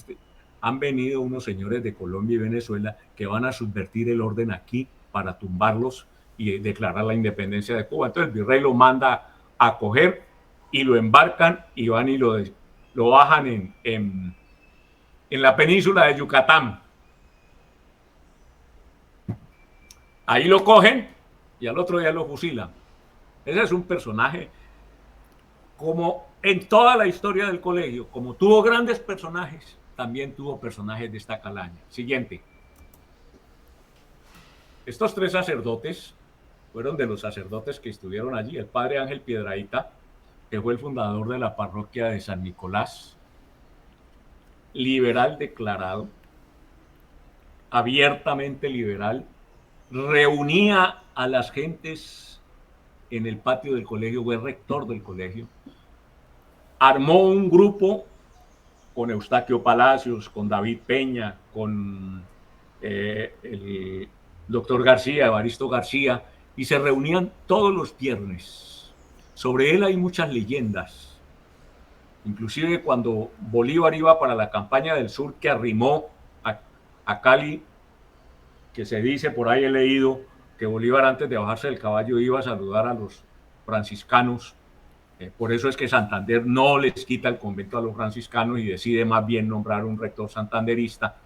han venido unos señores de Colombia y Venezuela que van a subvertir el orden aquí para tumbarlos y declarar la independencia de Cuba. Entonces el virrey lo manda a coger y lo embarcan y van y lo bajan en la península de Yucatán. Ahí lo cogen y al otro día lo fusilan. Ese es un personaje, como en toda la historia del colegio, como tuvo grandes personajes, también tuvo personajes de esta calaña. Siguiente. Estos 3 sacerdotes fueron de los sacerdotes que estuvieron allí. El padre Ángel Piedrahita, que fue el fundador de la parroquia de San Nicolás, liberal declarado, abiertamente liberal, reunía a las gentes en el patio del colegio, fue rector del colegio, armó un grupo con Eustaquio Palacios, con David Peña, con el doctor García, Evaristo García, y se reunían todos los viernes. Sobre él hay muchas leyendas. Inclusive cuando Bolívar iba para la campaña del sur, que arrimó a Cali, que se dice, por ahí he leído, que Bolívar antes de bajarse del caballo iba a saludar a los franciscanos. Por eso es que Santander no les quita el convento a los franciscanos y decide más bien nombrar un rector santanderista.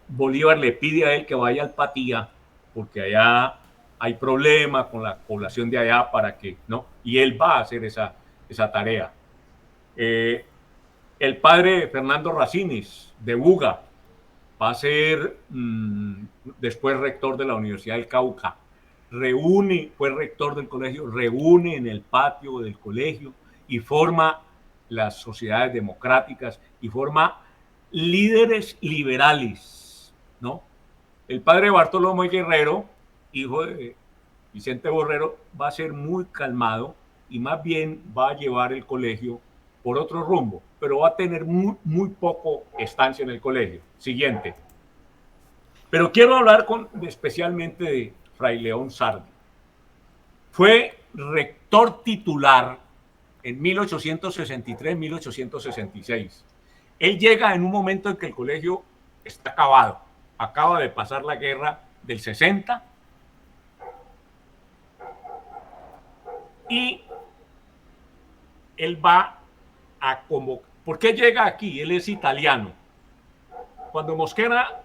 Bolívar le pide a él que vaya al Patía, porque allá hay problema con la población de allá, para que, ¿no? Y él va a hacer esa tarea. El padre Fernando Racines, de Buga, va a ser después rector de la Universidad del Cauca. Fue rector del colegio, reúne en el patio del colegio y forma las sociedades democráticas y forma líderes liberales, ¿no? El padre Bartolomé Guerrero, hijo de Vicente Borrero, va a ser muy calmado y más bien va a llevar el colegio por otro rumbo, pero va a tener muy poco estancia en el colegio. Siguiente. Pero quiero hablar especialmente de Fray León Sardi. Fue rector titular en 1863-1866. Él llega en un momento en que el colegio está acabado. Acaba de pasar la guerra del 60 y él va a convocar. ¿Por qué llega aquí? Él es italiano. Cuando Mosquera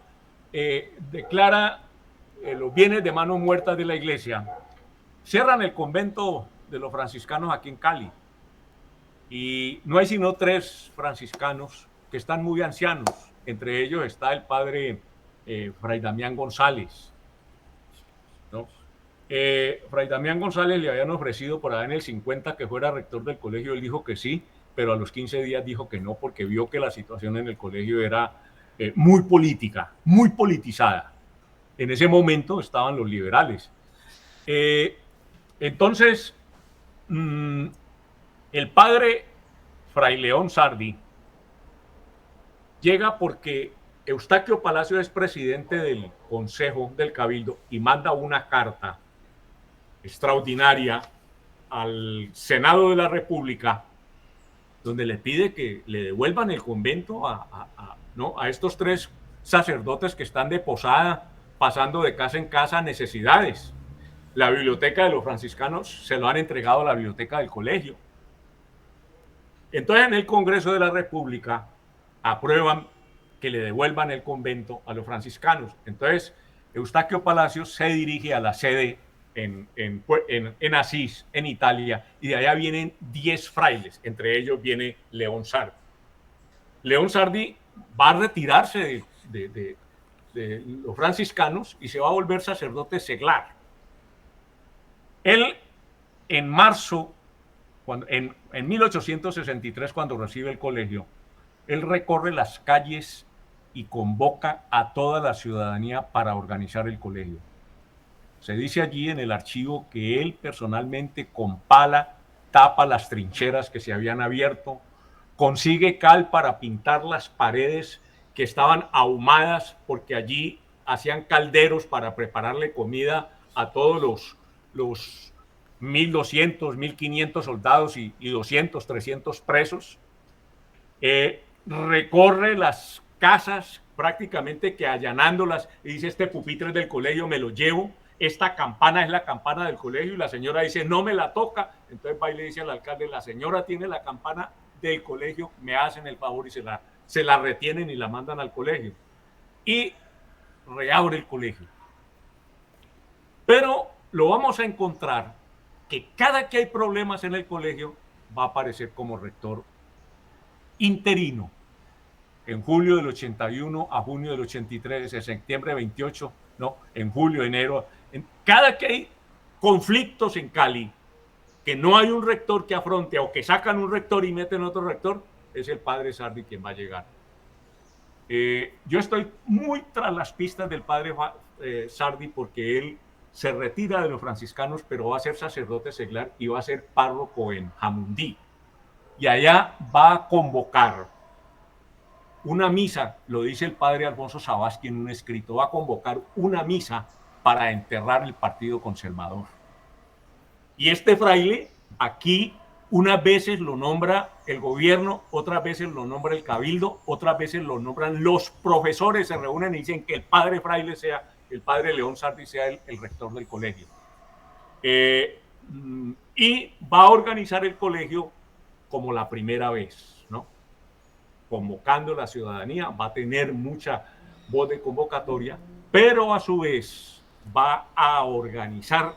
declara los bienes de mano muerta de la iglesia, Cierran el convento de los franciscanos aquí en Cali y no hay sino 3 franciscanos que están muy ancianos. Entre ellos está el padre Fray Damián González, ¿no? Fray Damián González le habían ofrecido por allá en el 50 que fuera rector del colegio. Él dijo que sí, pero a los 15 días dijo que no, porque vio que la situación en el colegio era muy política, muy politizada. En ese momento estaban los liberales. Entonces, el padre Fray León Sardi llega porque Eustaquio Palacio es presidente del Consejo del Cabildo y manda una carta extraordinaria al Senado de la República donde le pide que le devuelvan el convento ¿no? a estos 3 sacerdotes que están de posada, pasando de casa en casa necesidades. La biblioteca de los franciscanos se lo han entregado a la biblioteca del colegio. Entonces en el Congreso de la República aprueban que le devuelvan el convento a los franciscanos. Entonces Eustaquio Palacios se dirige a la sede en Asís, en Italia, y de allá vienen 10 frailes, entre ellos viene León Sardi. León Sardi va a retirarse de los franciscanos y se va a volver sacerdote seglar. Él, en marzo, en 1863, cuando recibe el colegio, él recorre las calles y convoca a toda la ciudadanía para organizar el colegio. Se dice allí en el archivo que él personalmente con pala tapa las trincheras que se habían abierto, consigue cal para pintar las paredes que estaban ahumadas porque allí hacían calderos para prepararle comida a todos los 1.200, 1.500 soldados y 200, 300 presos. Recorre las casas prácticamente que allanándolas y dice: este pupitre es del colegio, me lo llevo. Esta campana es la campana del colegio, y la señora dice: no me la toca. Entonces va y le dice al alcalde: la señora tiene la campana del colegio, me hacen el favor, y se la retienen y la mandan al colegio. Y reabre el colegio. Pero lo vamos a encontrar que cada que hay problemas en el colegio va a aparecer como rector interino. En julio del 81 a junio del 83, en septiembre 28, no, en julio, enero. Cada que hay conflictos en Cali, que no hay un rector que afronte, o que sacan un rector y meten otro rector, es el padre Sardi quien va a llegar. Yo estoy muy tras las pistas del padre Sardi, porque él se retira de los franciscanos, pero va a ser sacerdote seglar y va a ser párroco en Jamundí. Y allá va a convocar una misa, lo dice el padre Alfonso Sabasqui en un escrito, va a convocar una misa para enterrar el Partido Conservador. Y este fraile aquí unas veces lo nombra el gobierno, otras veces lo nombra el cabildo, otras veces lo nombran los profesores, se reúnen y dicen que el padre fraile sea, el padre León Sardi sea el rector del colegio. Y va a organizar el colegio como la primera vez, ¿no? Convocando a la ciudadanía, va a tener mucha voz de convocatoria, pero a su vez va a organizar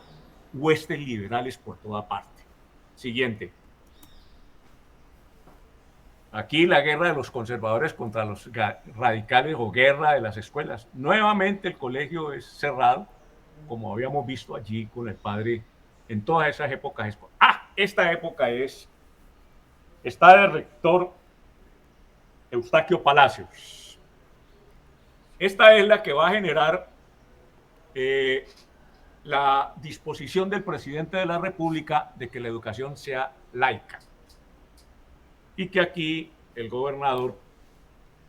huestes liberales por toda parte. Siguiente. Aquí la guerra de los conservadores contra los radicales, o guerra de las escuelas. Nuevamente el colegio es cerrado, como habíamos visto allí con el padre en todas esas épocas. Esta época está de rector Eustaquio Palacios. Esta es la que va a generar la disposición del presidente de la República de que la educación sea laica, y que aquí el gobernador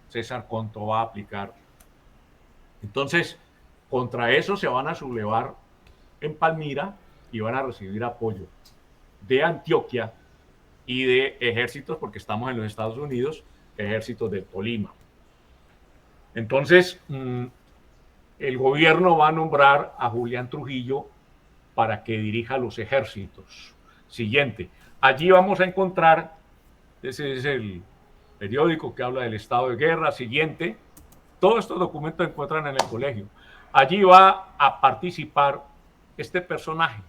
César Conto va a aplicar. Entonces, contra eso se van a sublevar en Palmira y van a recibir apoyo de Antioquia y de ejércitos, porque estamos en los Estados Unidos, ejércitos de Tolima. Entonces, el gobierno va a nombrar a Julián Trujillo para que dirija los ejércitos. Siguiente. Allí vamos a encontrar, ese es el periódico que habla del estado de guerra. Siguiente. Todos estos documentos se encuentran en el colegio. Allí va a participar este personaje,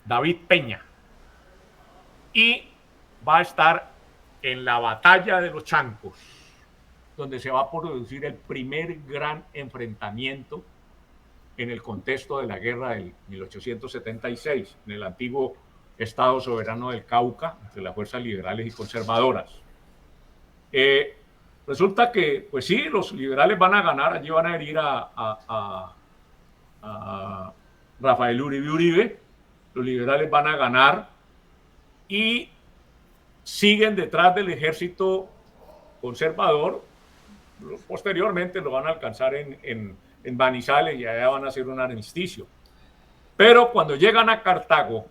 David Peña. Y va a estar en la batalla de los Chancos, donde se va a producir el primer gran enfrentamiento en el contexto de la guerra del 1876, en el antiguo Estado soberano del Cauca, entre las fuerzas liberales y conservadoras. Resulta que, pues sí, los liberales van a ganar, allí van a herir a Rafael Uribe, los liberales van a ganar y siguen detrás del ejército conservador. Posteriormente lo van a alcanzar en Manizales y allá van a hacer un armisticio. Pero cuando llegan a Cartago,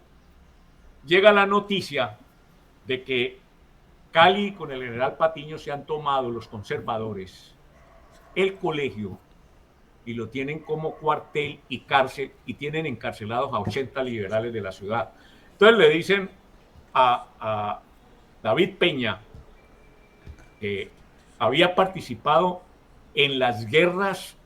llega la noticia de que Cali con el general Patiño se han tomado los conservadores el colegio y lo tienen como cuartel y cárcel y tienen encarcelados a 80 liberales de la ciudad. Entonces le dicen a David Peña, que había participado en las guerras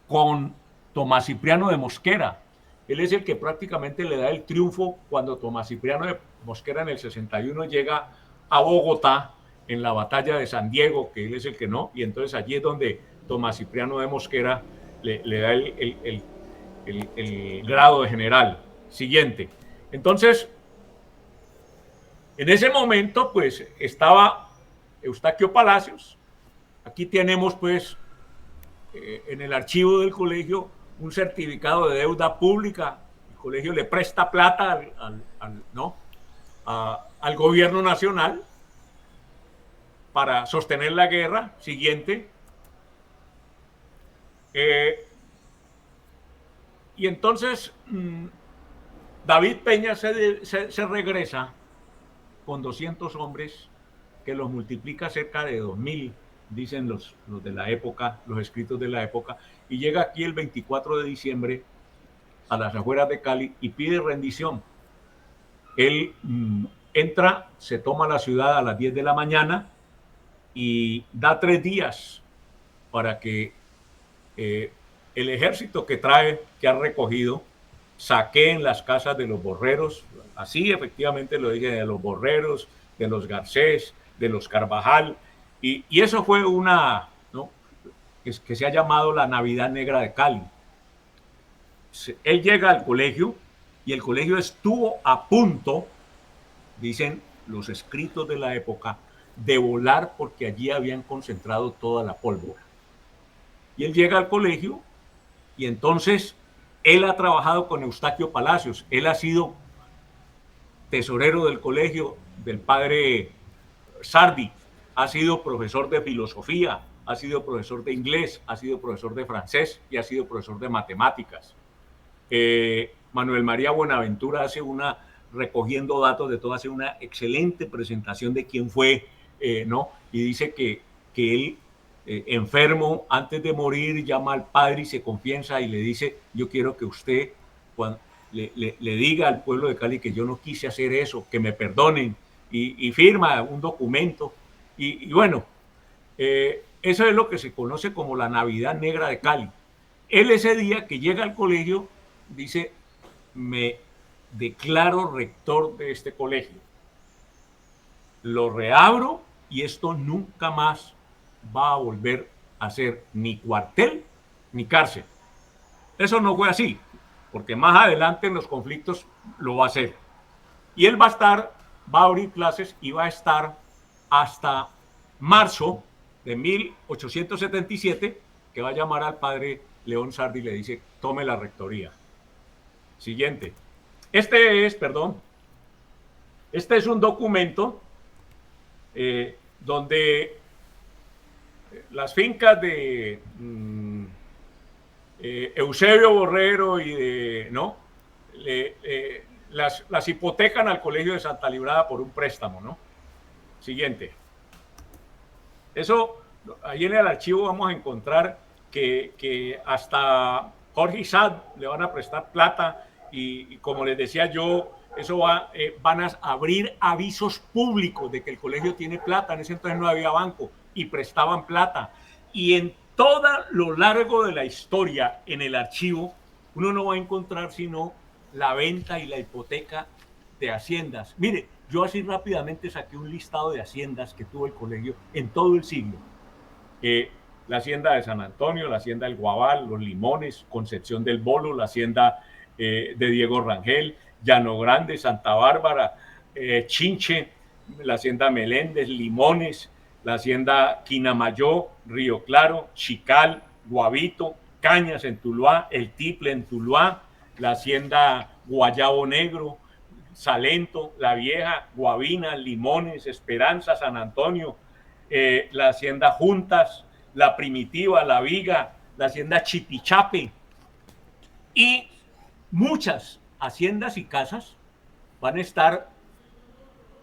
con Tomás Cipriano de Mosquera. Él es el que prácticamente le da el triunfo cuando Tomás Cipriano de Mosquera en el 61 llega a Bogotá en la batalla de San Diego, que él es el que no, y entonces allí es donde Tomás Cipriano de Mosquera le da el grado de general. Siguiente. Entonces, en ese momento, pues, estaba Eustaquio Palacios. Aquí tenemos, pues, en el archivo del colegio un certificado de deuda pública. El colegio le presta plata al gobierno nacional para sostener la guerra. Siguiente. Y entonces David Peña se regresa con 200 hombres, que los multiplica cerca de 2000, dicen los de la época, los escritos de la época, y llega aquí el 24 de diciembre a las afueras de Cali y pide rendición. Él entra, se toma la ciudad a las 10 de la mañana y da 3 días para que el ejército que ha recogido, saqueen las casas de los borreros. Así efectivamente lo dije, de los borreros, de los Garcés, de los Carvajal, y eso fue una, ¿no?, que se ha llamado la Navidad Negra de Cali. Él llega al colegio y el colegio estuvo a punto, dicen los escritos de la época, de volar porque allí habían concentrado toda la pólvora. Y él llega al colegio y entonces él ha trabajado con Eustaquio Palacios, él ha sido tesorero del colegio del padre Sardi, ha sido profesor de filosofía, ha sido profesor de inglés, ha sido profesor de francés y ha sido profesor de matemáticas. Manuel María Buenaventura recogiendo datos de todo, hace una excelente presentación de quién fue, ¿no? Y dice que él, enfermo, antes de morir, llama al padre y se confiesa y le dice: yo quiero que usted le diga al pueblo de Cali que yo no quise hacer eso, que me perdonen, y firma un documento. Y bueno, eso es lo que se conoce como la Navidad Negra de Cali. Él, ese día que llega al colegio, dice: me declaro rector de este colegio, lo reabro y esto nunca más va a volver a ser ni cuartel ni cárcel. Eso no fue así, porque más adelante en los conflictos lo va a hacer. Y él va a abrir clases y va a estar hasta marzo de 1877, que va a llamar al padre León Sardi y le dice: tome la rectoría. Siguiente. Este es un documento donde las fincas de Eusebio Borrero y de, ¿no?, las hipotecan al Colegio de Santa Librada por un préstamo, ¿no? Siguiente. Eso, ahí en el archivo vamos a encontrar que hasta Jorge Isaac le van a prestar plata y como les decía yo, eso van a abrir avisos públicos de que el colegio tiene plata. En ese entonces no había banco y prestaban plata. Y en todo lo largo de la historia, en el archivo, uno no va a encontrar sino la venta y la hipoteca de haciendas. Mire, yo así rápidamente saqué un listado de haciendas que tuvo el colegio en todo el siglo. La hacienda de San Antonio, la hacienda del Guabal, Los Limones, Concepción del Bolo, la hacienda de Diego Rangel, Llano Grande, Santa Bárbara, Chinche, la hacienda Meléndez, Limones, la hacienda Quinamayó, Río Claro, Chical, Guavito, Cañas en Tuluá, El Tiple en Tuluá, la hacienda Guayabo Negro, Salento, La Vieja, Guavina, Limones, Esperanza, San Antonio, la hacienda Juntas, la Primitiva, La Viga, la hacienda Chipichape y muchas haciendas y casas van a estar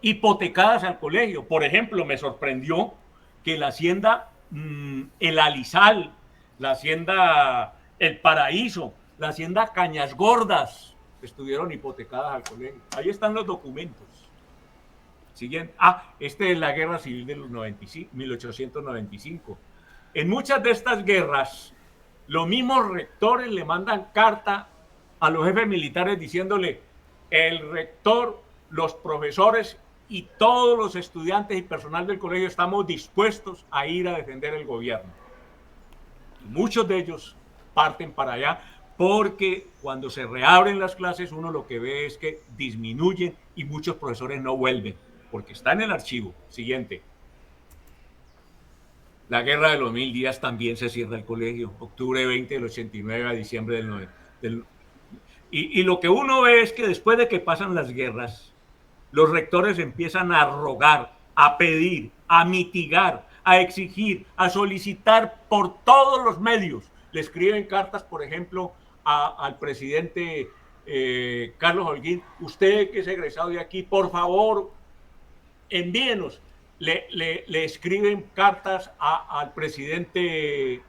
hipotecadas al colegio. Por ejemplo, me sorprendió que la hacienda El Alizal, la hacienda El Paraíso, la hacienda Cañas Gordas estuvieron hipotecadas al colegio. Ahí están los documentos. Siguiente. Este es la Guerra Civil de los 1895. En muchas de estas guerras, los mismos rectores le mandan carta a los jefes militares diciéndole: el rector, los profesores y todos los estudiantes y personal del colegio estamos dispuestos a ir a defender el gobierno. Y muchos de ellos parten para allá porque cuando se reabren las clases uno lo que ve es que disminuyen y muchos profesores no vuelven porque está en el archivo. Siguiente. La guerra de los 1000 días también se cierra el colegio, octubre 20 del 89 a diciembre del 90. Y lo que uno ve es que después de que pasan las guerras, los rectores empiezan a rogar, a pedir, a mitigar, a exigir, a solicitar por todos los medios. Le escriben cartas, por ejemplo, al presidente Carlos Holguín: usted que es egresado de aquí, por favor, envíenos. Le escriben cartas al presidente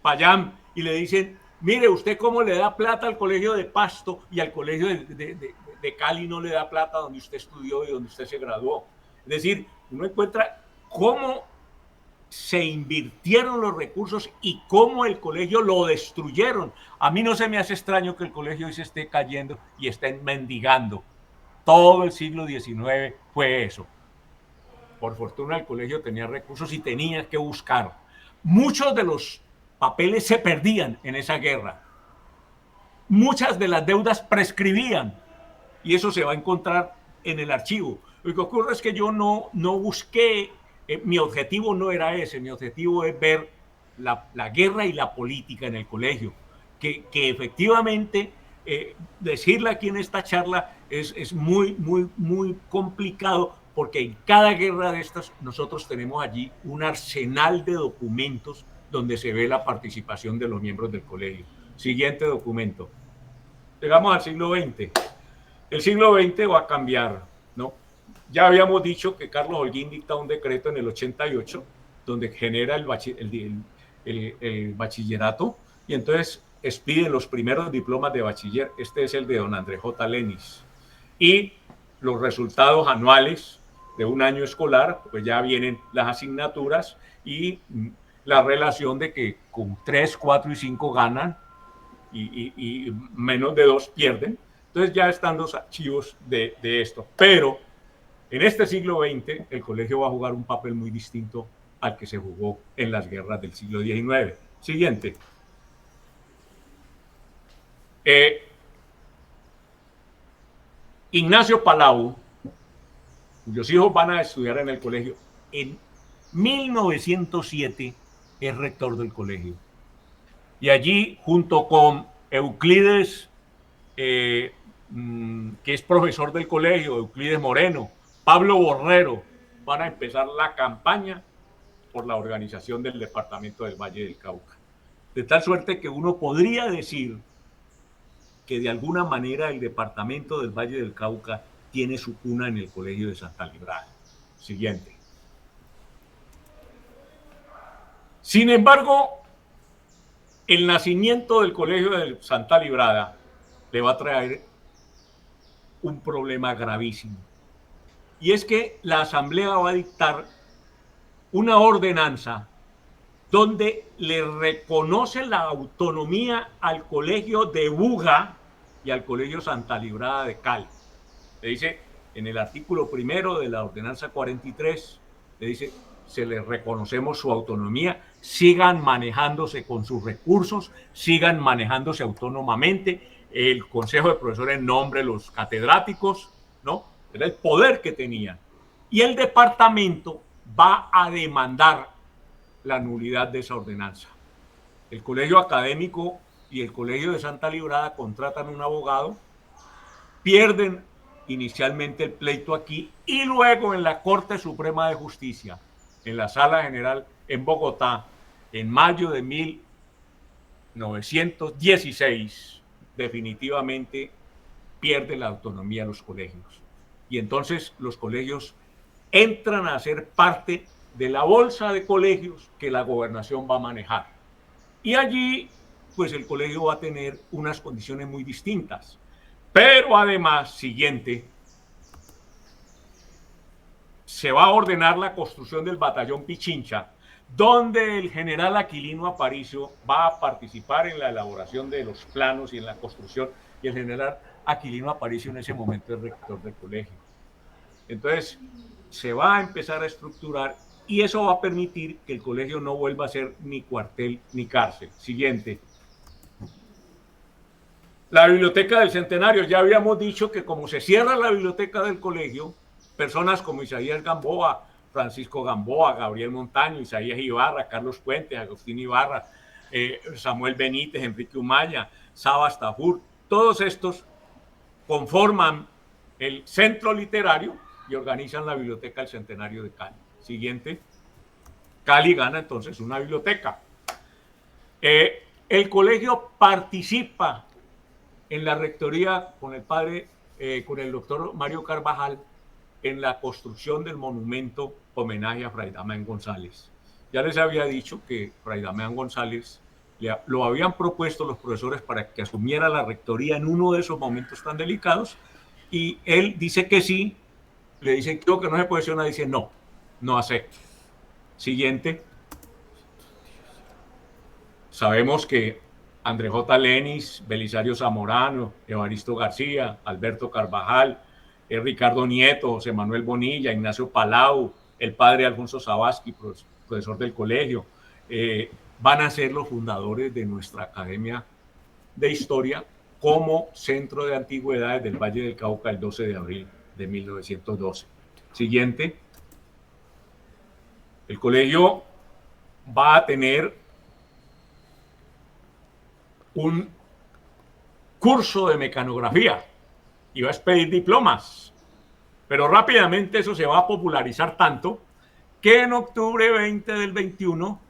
Payán y le dicen: mire, usted cómo le da plata al colegio de Pasto y al colegio de Cali no le da plata donde usted estudió y donde usted se graduó. Es decir, uno encuentra cómo se invirtieron los recursos y cómo el colegio lo destruyeron. A mí no se me hace extraño que el colegio hoy se esté cayendo y estén mendigando. Todo el siglo XIX fue eso. Por fortuna el colegio tenía recursos y tenía que buscar. Muchos de los papeles se perdían en esa guerra. Muchas de las deudas prescribían y eso se va a encontrar en el archivo. Lo que ocurre es que yo no busqué, mi objetivo no era ese, mi objetivo es ver la guerra y la política en el colegio, que efectivamente decirla aquí en esta charla es muy complicado, porque en cada guerra de estas nosotros tenemos allí un arsenal de documentos donde se ve la participación de los miembros del colegio. Siguiente documento. Llegamos al siglo XX. El siglo XX va a cambiar, ¿no? Ya habíamos dicho que Carlos Holguín dicta un decreto en el 88 donde genera el bachillerato y entonces expiden los primeros diplomas de bachiller. Este es el de don Andrés J. Lenis. Y los resultados anuales de un año escolar, pues ya vienen las asignaturas y la relación de que con 3, 4 y 5 ganan y menos de 2 pierden. Entonces ya están los archivos de esto. Pero en este siglo XX el colegio va a jugar un papel muy distinto al que se jugó en las guerras del siglo XIX. Siguiente. Ignacio Palau, cuyos hijos van a estudiar en el colegio, en 1907 es rector del colegio. Y allí, junto con Euclides, que es profesor del colegio, Euclides Moreno, Pablo Borrero, van a empezar la campaña por la organización del departamento del Valle del Cauca. De tal suerte que uno podría decir que de alguna manera el departamento del Valle del Cauca tiene su cuna en el colegio de Santa Librada. Siguiente. Sin embargo, el nacimiento del colegio de Santa Librada le va a traer un problema gravísimo. Y es que la asamblea va a dictar una ordenanza donde le reconoce la autonomía al colegio de Buga, y al Colegio Santa Librada de Cali. Le dice, en el artículo primero de la ordenanza 43, le dice, se les reconocemos su autonomía, sigan manejándose con sus recursos, sigan manejándose autónomamente, el consejo de profesores nombre los catedráticos, ¿no? Era el poder que tenían. Y el departamento va a demandar la nulidad de esa ordenanza. El colegio académico y el colegio de Santa Librada contratan un abogado, pierden inicialmente el pleito aquí y luego en la Corte Suprema de Justicia, en la Sala General en Bogotá, en mayo de 1916, definitivamente pierden la autonomía de los colegios. Y entonces los colegios entran a ser parte de la bolsa de colegios que la gobernación va a manejar. Y allí, pues el colegio va a tener unas condiciones muy distintas. Pero además, siguiente, se va a ordenar la construcción del batallón Pichincha, donde el general Aquilino Aparicio va a participar en la elaboración de los planos y en la construcción, y el general Aquilino Aparicio en ese momento es rector del colegio. Entonces, se va a empezar a estructurar y eso va a permitir que el colegio no vuelva a ser ni cuartel ni cárcel. Siguiente. La biblioteca del Centenario. Ya habíamos dicho que como se cierra la biblioteca del colegio, personas como Isaías Gamboa, Francisco Gamboa, Gabriel Montaño, Isaías Ibarra, Carlos Puentes, Agustín Ibarra, Samuel Benítez, Enrique Umaya, Sabas Tafur, todos estos conforman el centro literario y organizan la biblioteca del Centenario de Cali. Siguiente. Cali gana entonces una biblioteca. El colegio participa en la rectoría con el doctor Mario Carvajal, en la construcción del monumento homenaje a Fray Damián González. Ya les había dicho que Fray Damián González lo habían propuesto los profesores para que asumiera la rectoría en uno de esos momentos tan delicados, y él dice que sí, le dicen creo que no se posiciona, dice no, no acepto. Siguiente. Sabemos que Andrés J. Lenis, Belisario Zamorano, Evaristo García, Alberto Carvajal, Ricardo Nieto, José Manuel Bonilla, Ignacio Palau, el padre Alfonso Zabasky, profesor del colegio, van a ser los fundadores de nuestra Academia de Historia como Centro de Antigüedades del Valle del Cauca el 12 de abril de 1912. Siguiente. El colegio va a tener un curso de mecanografía y va a expedir diplomas, pero rápidamente eso se va a popularizar tanto que en octubre 20 del 21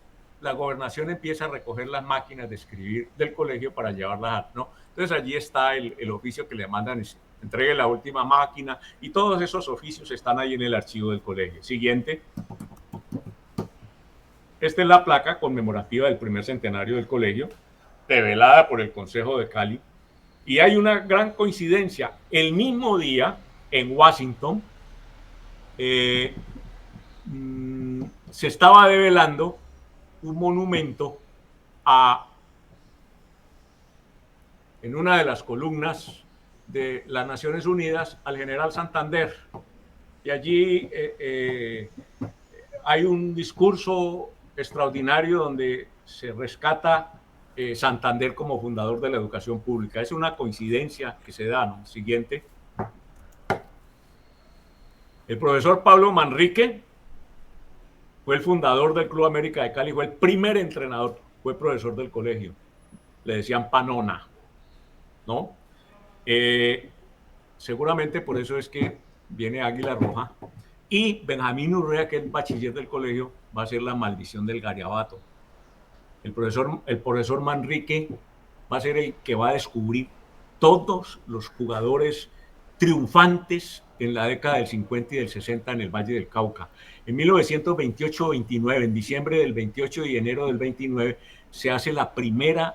la gobernación empieza a recoger las máquinas de escribir del colegio para llevarlas, ¿no? Entonces allí está el oficio que le mandan, entregue la última máquina, y todos esos oficios están ahí en el archivo del colegio. Siguiente. Esta es la placa conmemorativa del primer centenario del colegio, revelada por el Consejo de Cali. Y hay una gran coincidencia. El mismo día, en Washington, se estaba develando un monumento en una de las columnas de las Naciones Unidas al general Santander. Y allí hay un discurso extraordinario donde se rescata Santander como fundador de la educación pública. Es una coincidencia que se da, ¿no? Siguiente. El profesor Pablo Manrique fue el fundador del Club América de Cali, fue el primer entrenador, fue profesor del colegio. Le decían Panona, ¿no? Seguramente por eso es que viene Águila Roja. Y Benjamín Urrea, que es el bachiller del colegio, va a ser la maldición del Gariabato. El profesor Manrique va a ser el que va a descubrir todos los jugadores triunfantes en la década del 50 y del 60 en el Valle del Cauca. En 1928-29, en diciembre del 28 y enero del 29, se hace la primera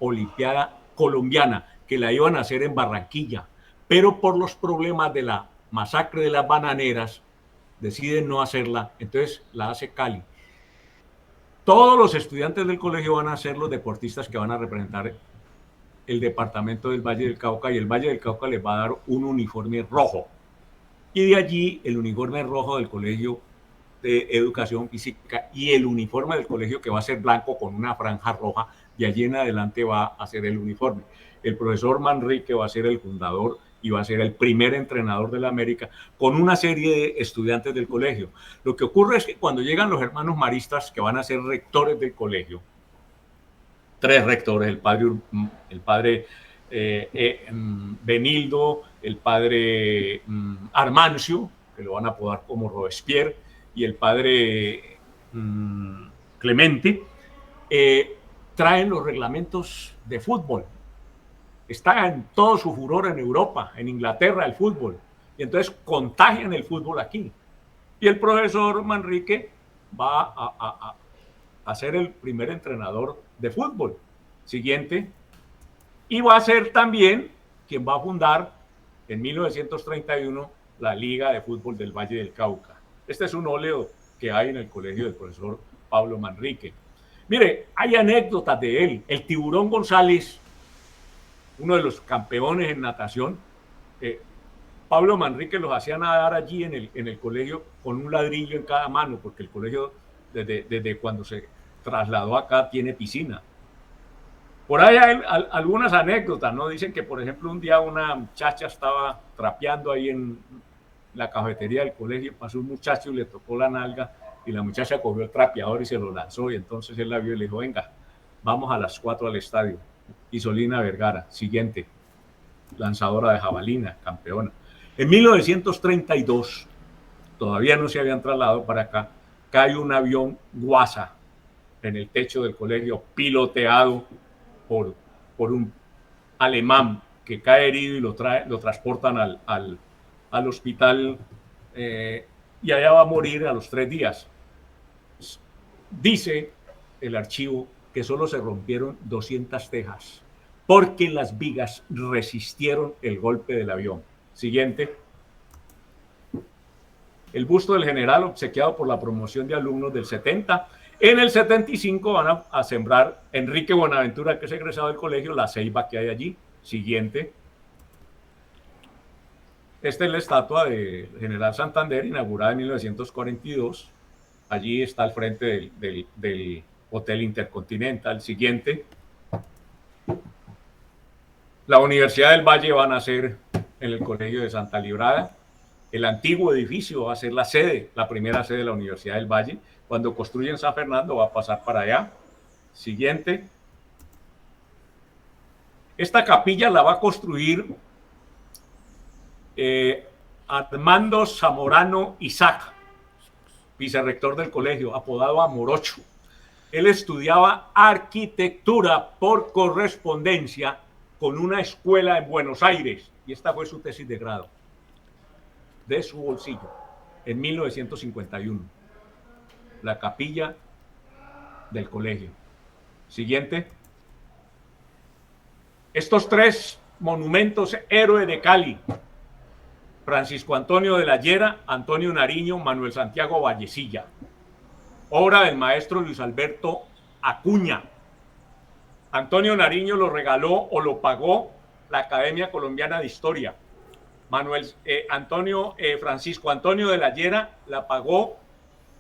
Olimpiada colombiana, que la iban a hacer en Barranquilla, pero por los problemas de la masacre de las bananeras, deciden no hacerla, entonces la hace Cali. Todos los estudiantes del colegio van a ser los deportistas que van a representar el departamento del Valle del Cauca, y el Valle del Cauca les va a dar un uniforme rojo. Y de allí el uniforme rojo del Colegio de Educación Física y el uniforme del colegio, que va a ser blanco con una franja roja, de allí en adelante va a ser el uniforme. El profesor Manrique va a ser el fundador y va a ser el primer entrenador de la América, con una serie de estudiantes del colegio. Lo que ocurre es que cuando llegan los hermanos maristas, que van a ser rectores del colegio, 3 rectores, el padre Benildo, el padre Armancio, que lo van a apodar como Robespierre, y el padre Clemente, traen los reglamentos de fútbol. Está en todo su furor en Europa, en Inglaterra, el fútbol. Y entonces contagian el fútbol aquí. Y el profesor Manrique va a ser el primer entrenador de fútbol. Siguiente. Y va a ser también quien va a fundar en 1931 la Liga de Fútbol del Valle del Cauca. Este es un óleo que hay en el colegio del profesor Pablo Manrique. Mire, hay anécdotas de él. El Tiburón González, uno de los campeones en natación, Pablo Manrique los hacía nadar allí en el colegio con un ladrillo en cada mano, porque el colegio desde cuando se trasladó acá tiene piscina. Por ahí hay algunas anécdotas, ¿no? Dicen que, por ejemplo, un día una muchacha estaba trapeando ahí en la cafetería del colegio, pasó un muchacho y le tocó la nalga, y la muchacha cogió el trapeador y se lo lanzó, y entonces él la vio y le dijo, venga, vamos a las 4 al estadio. Isolina Vergara, siguiente, lanzadora de jabalina, campeona. En 1932, todavía no se habían trasladado para acá, cae un avión Guasa en el techo del colegio, piloteado por un alemán, que cae herido y lo transportan al hospital, y allá va a morir a los 3 días. Dice el archivo que solo se rompieron 200 tejas, porque las vigas resistieron el golpe del avión. Siguiente. El busto del general, obsequiado por la promoción de alumnos del 70. En el 75 van a sembrar Enrique Buenaventura, que es egresado del colegio, la ceiba que hay allí. Siguiente. Esta es la estatua del general Santander, inaugurada en 1942. Allí está al frente del Hotel Intercontinental. Siguiente. La Universidad del Valle va a nacer en el Colegio de Santa Librada. El antiguo edificio va a ser la sede, la primera sede de la Universidad del Valle. Cuando construyen San Fernando va a pasar para allá. Siguiente. Esta capilla la va a construir Armando Zamorano Isaac, vicerrector del colegio, apodado Amorocho. Él estudiaba arquitectura por correspondencia con una escuela en Buenos Aires, y esta fue su tesis de grado, de su bolsillo, en 1951. La capilla del colegio. Siguiente. Estos 3 monumentos, héroe de Cali: Francisco Antonio de la Llera, Antonio Nariño, Manuel Santiago Vallecilla. Obra del maestro Luis Alberto Acuña. Antonio Nariño lo regaló o lo pagó la Academia Colombiana de Historia. Francisco Antonio de la Llera la pagó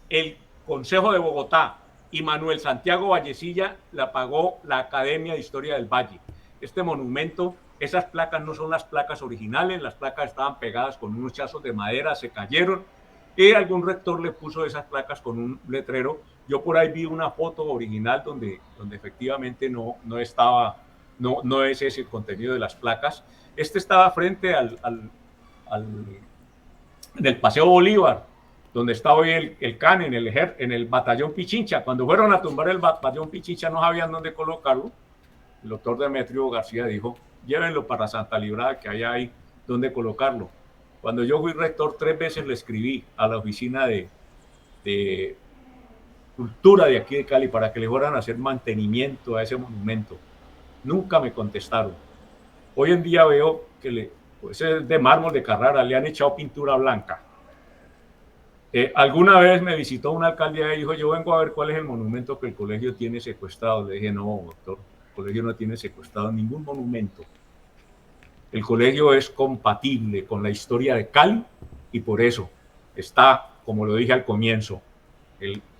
el Consejo de Bogotá, y Manuel Santiago Vallecilla la pagó la Academia de Historia del Valle. Este monumento, esas placas no son las placas originales, las placas estaban pegadas con unos chazos de madera, se cayeron, y algún rector le puso esas placas con un letrero. Yo por ahí vi una foto original donde efectivamente no es ese el contenido de las placas. Este estaba frente del Paseo Bolívar, donde está hoy el CAN, en el batallón Pichincha. Cuando fueron a tumbar el batallón Pichincha no sabían dónde colocarlo. El doctor Demetrio García dijo, llévenlo para Santa Librada, que allá hay donde colocarlo. Cuando yo fui rector, 3 veces le escribí a la oficina de cultura de aquí de Cali para que le fueran a hacer mantenimiento a ese monumento. Nunca me contestaron. Hoy en día veo que pues es de mármol de Carrara, le han echado pintura blanca. Alguna vez me visitó un alcalde y dijo, yo vengo a ver cuál es el monumento que el colegio tiene secuestrado. Le dije, no, doctor, el colegio no tiene secuestrado ningún monumento. El colegio es compatible con la historia de Cali y por eso está, como lo dije al comienzo,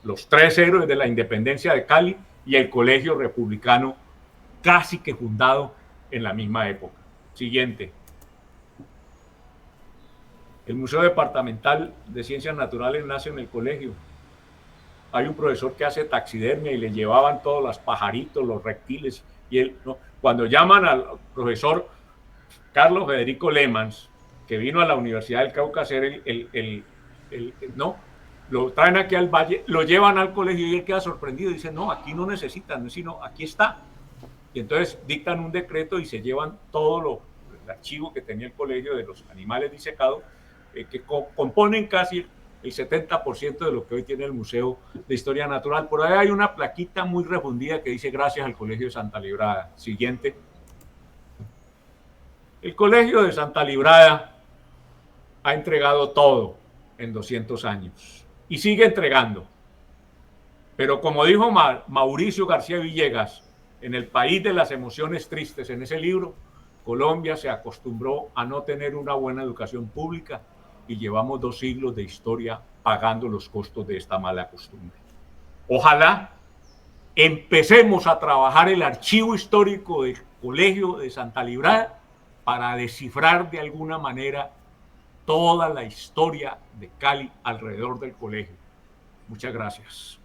los 3 héroes de la independencia de Cali y el colegio republicano casi que fundado en la misma época. Siguiente. El Museo Departamental de Ciencias Naturales nace en el colegio. Hay un profesor que hace taxidermia y le llevaban todos los pajaritos, los reptiles. Y él, ¿no? Cuando llaman al profesor Carlos Federico Lemans, que vino a la Universidad del Cauca a hacer no, lo traen aquí al Valle, lo llevan al colegio y él queda sorprendido y dice, no, aquí no necesitan, sino aquí está. Y entonces dictan un decreto y se llevan todo el archivo que tenía el colegio de los animales disecados, que componen casi el 70% de lo que hoy tiene el Museo de Historia Natural. Por ahí hay una plaquita muy refundida que dice gracias al Colegio de Santa Librada. Siguiente. El Colegio de Santa Librada ha entregado todo en 200 años y sigue entregando. Pero como dijo Mauricio García Villegas, en El País de las Emociones Tristes, en ese libro, Colombia se acostumbró a no tener una buena educación pública y llevamos 2 siglos de historia pagando los costos de esta mala costumbre. Ojalá empecemos a trabajar el archivo histórico del Colegio de Santa Librada para descifrar de alguna manera toda la historia de Cali alrededor del colegio. Muchas gracias.